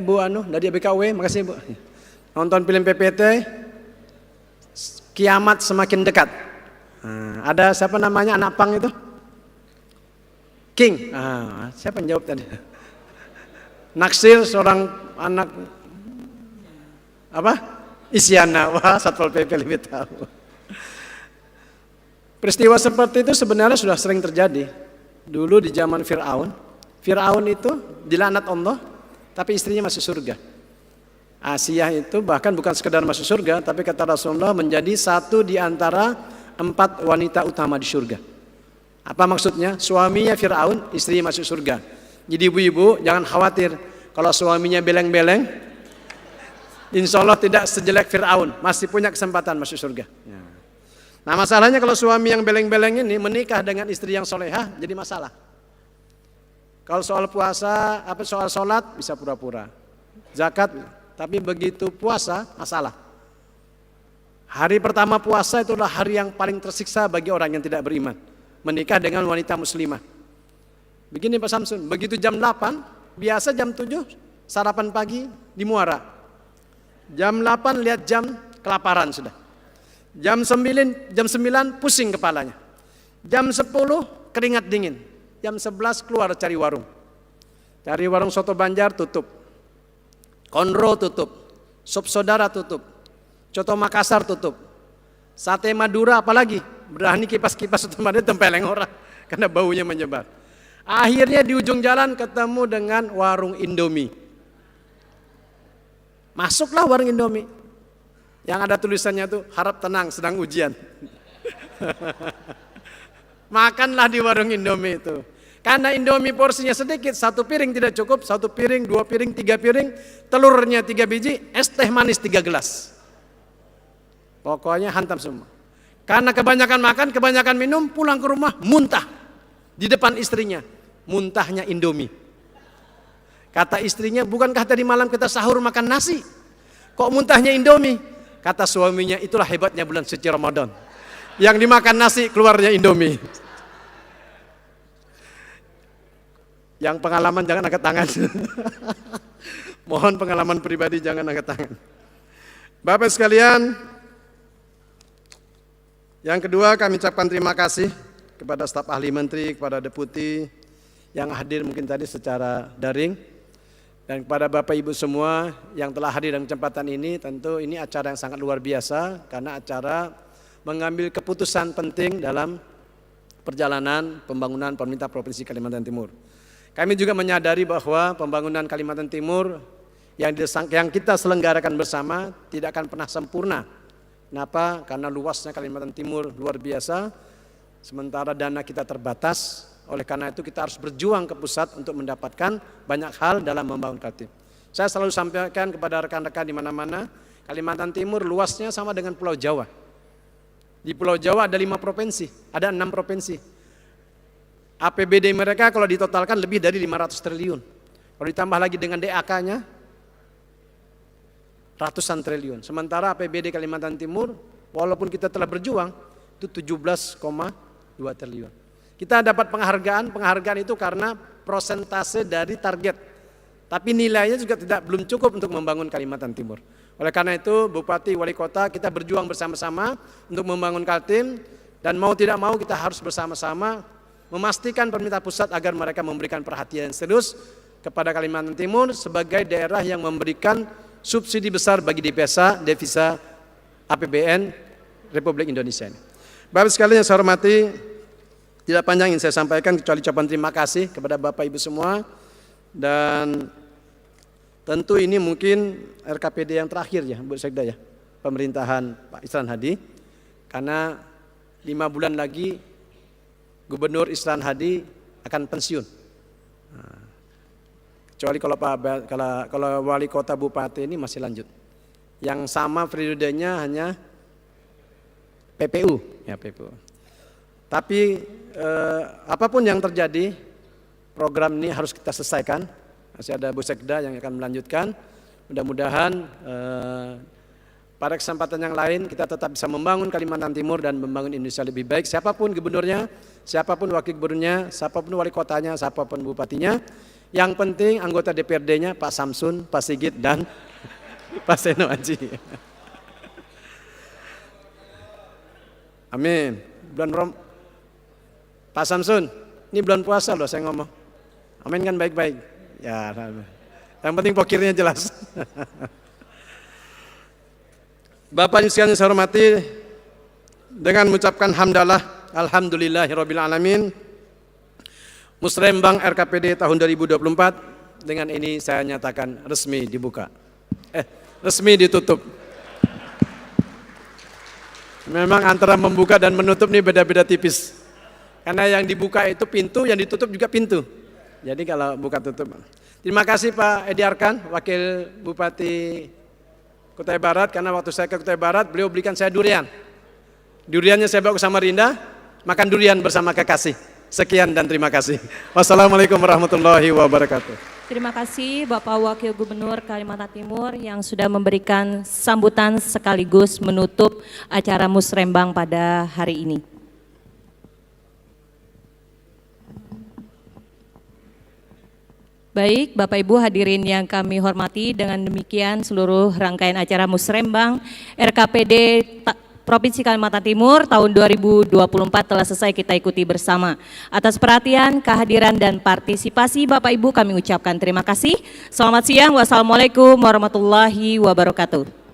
Bu dari BKW, makasih Bu. Nonton film PPT, kiamat semakin dekat. Nah, ada siapa namanya anak pang itu? King. Siapa yang jawab tadi? Naksir seorang anak apa? Isyana. Wah, Satpol PP lebih tahu. Peristiwa seperti itu sebenarnya sudah sering terjadi. Dulu di zaman Fir'aun. Fir'aun itu dilaknat Allah, tapi istrinya masuk surga. Asiyah itu bahkan bukan sekedar masuk surga, tapi kata Rasulullah menjadi satu di antara 4 wanita utama di surga. Apa maksudnya? Suaminya Fir'aun, istrinya masuk surga. Jadi ibu-ibu jangan khawatir kalau suaminya beleng-beleng, Insya Allah tidak sejelek Fir'aun, masih punya kesempatan masuk surga. Ya. Nah masalahnya kalau suami yang beleng-beleng ini menikah dengan istri yang solehah jadi masalah. Kalau soal puasa, soal sholat bisa pura-pura, zakat, tapi begitu puasa masalah. Hari pertama puasa itulah hari yang paling tersiksa bagi orang yang tidak beriman, menikah dengan wanita muslimah. Begini Pak Samsun, begitu jam 8, biasa jam 7 sarapan pagi di Muara. Jam 8 lihat jam kelaparan sudah. Jam 9 pusing kepalanya. Jam 10 keringat dingin. Jam 11 keluar cari warung. Cari warung soto Banjar tutup. Konro tutup. Sop saudara tutup. Coto Makassar tutup. Sate Madura apalagi berani kipas-kipas otomatis tempeleng orang karena baunya menyebar. Akhirnya di ujung jalan ketemu dengan warung Indomie. Masuklah warung Indomie. Yang ada tulisannya tuh harap tenang sedang ujian. Makanlah di warung Indomie itu. Karena Indomie porsinya sedikit, 1 piring tidak cukup, 1 piring, 2 piring, 3 piring, telurnya 3 biji, es teh manis 3 gelas. Pokoknya hantam semua. Karena kebanyakan makan, kebanyakan minum, pulang ke rumah muntah. Di depan istrinya, muntahnya Indomie. Kata istrinya, bukankah tadi malam kita sahur makan nasi? Kok muntahnya Indomie? Kata suaminya, itulah hebatnya bulan suci Ramadan. Yang dimakan nasi, keluarnya Indomie. Yang pengalaman jangan angkat tangan. Mohon pengalaman pribadi jangan angkat tangan. Bapak sekalian, yang kedua kami ucapkan terima kasih kepada staf ahli menteri, kepada deputi yang hadir mungkin tadi secara daring. Dan kepada Bapak Ibu semua yang telah hadir dalam kesempatan ini, tentu ini acara yang sangat luar biasa karena acara mengambil keputusan penting dalam perjalanan pembangunan pemerintah Provinsi Kalimantan Timur. Kami juga menyadari bahwa pembangunan Kalimantan Timur yang kita selenggarakan bersama tidak akan pernah sempurna. Kenapa? Karena luasnya Kalimantan Timur luar biasa, sementara dana kita terbatas. Oleh karena itu kita harus berjuang ke pusat untuk mendapatkan banyak hal dalam membangun Kaltim. Saya selalu sampaikan kepada rekan-rekan di mana-mana, Kalimantan Timur luasnya sama dengan Pulau Jawa. Di Pulau Jawa ada 5 provinsi, ada 6 provinsi. APBD mereka kalau ditotalkan lebih dari 500 triliun. Kalau ditambah lagi dengan DAK-nya, ratusan triliun. Sementara APBD Kalimantan Timur, walaupun kita telah berjuang, itu 17,2 triliun. Kita dapat penghargaan itu karena prosentase dari target. Tapi nilainya juga belum cukup untuk membangun Kalimantan Timur. Oleh karena itu Bupati, Wali Kota kita berjuang bersama-sama untuk membangun Kaltim. Dan mau tidak mau kita harus bersama-sama memastikan pemerintah pusat agar mereka memberikan perhatian serius kepada Kalimantan Timur sebagai daerah yang memberikan subsidi besar bagi devisa APBN Republik Indonesia ini. Bapak sekalian yang saya hormati, tidak panjang yang saya sampaikan kecuali ucapan terima kasih kepada Bapak Ibu semua. Dan tentu ini mungkin RKPD yang terakhir ya Bu Sekda ya, pemerintahan Pak Isran Hadi. Karena 5 bulan lagi Gubernur Isran Hadi akan pensiun. Nah, kecuali kalau Wali Kota Bupati ini masih lanjut. Yang sama periodenya hanya PPU ya PPU. Tapi apapun yang terjadi, program ini harus kita selesaikan. Masih ada Bu Sekda yang akan melanjutkan. Mudah-mudahan pada kesempatan yang lain kita tetap bisa membangun Kalimantan Timur dan membangun Indonesia lebih baik. Siapapun gubernurnya, siapapun wakil gubernurnya, siapapun wali kotanya, siapapun bupatinya. Yang penting anggota DPRD-nya Pak Samsun, Pak Sigit, dan Pak Seno Aji. Amin. Pak Samsun, ini bulan puasa loh saya ngomong. Amin kan baik-baik. Ya, yang penting pokirnya jelas. Bapak sekalian yang saya hormati, dengan mengucapkan hamdalah, alhamdulillahirabbil alamin. Musrembang RKPD tahun 2024 dengan ini saya nyatakan resmi dibuka. Resmi ditutup. Memang antara membuka dan menutup ini beda-beda tipis. Karena yang dibuka itu pintu, yang ditutup juga pintu. Jadi kalau buka tutup. Terima kasih Pak Edi Arkan, Wakil Bupati Kutai Barat, karena waktu saya ke Kutai Barat beliau belikan saya durian. Duriannya saya bawa ke Samarinda, makan durian bersama kekasih. Sekian dan terima kasih. Wassalamualaikum warahmatullahi wabarakatuh. Terima kasih Bapak Wakil Gubernur Kalimantan Timur yang sudah memberikan sambutan sekaligus menutup acara Musrembang pada hari ini. Baik, Bapak Ibu hadirin yang kami hormati, dengan demikian seluruh rangkaian acara Musrembang RKPD Provinsi Kalimantan Timur tahun 2024 telah selesai kita ikuti bersama. Atas perhatian, kehadiran dan partisipasi Bapak Ibu kami ucapkan terima kasih. Selamat siang, wassalamualaikum warahmatullahi wabarakatuh.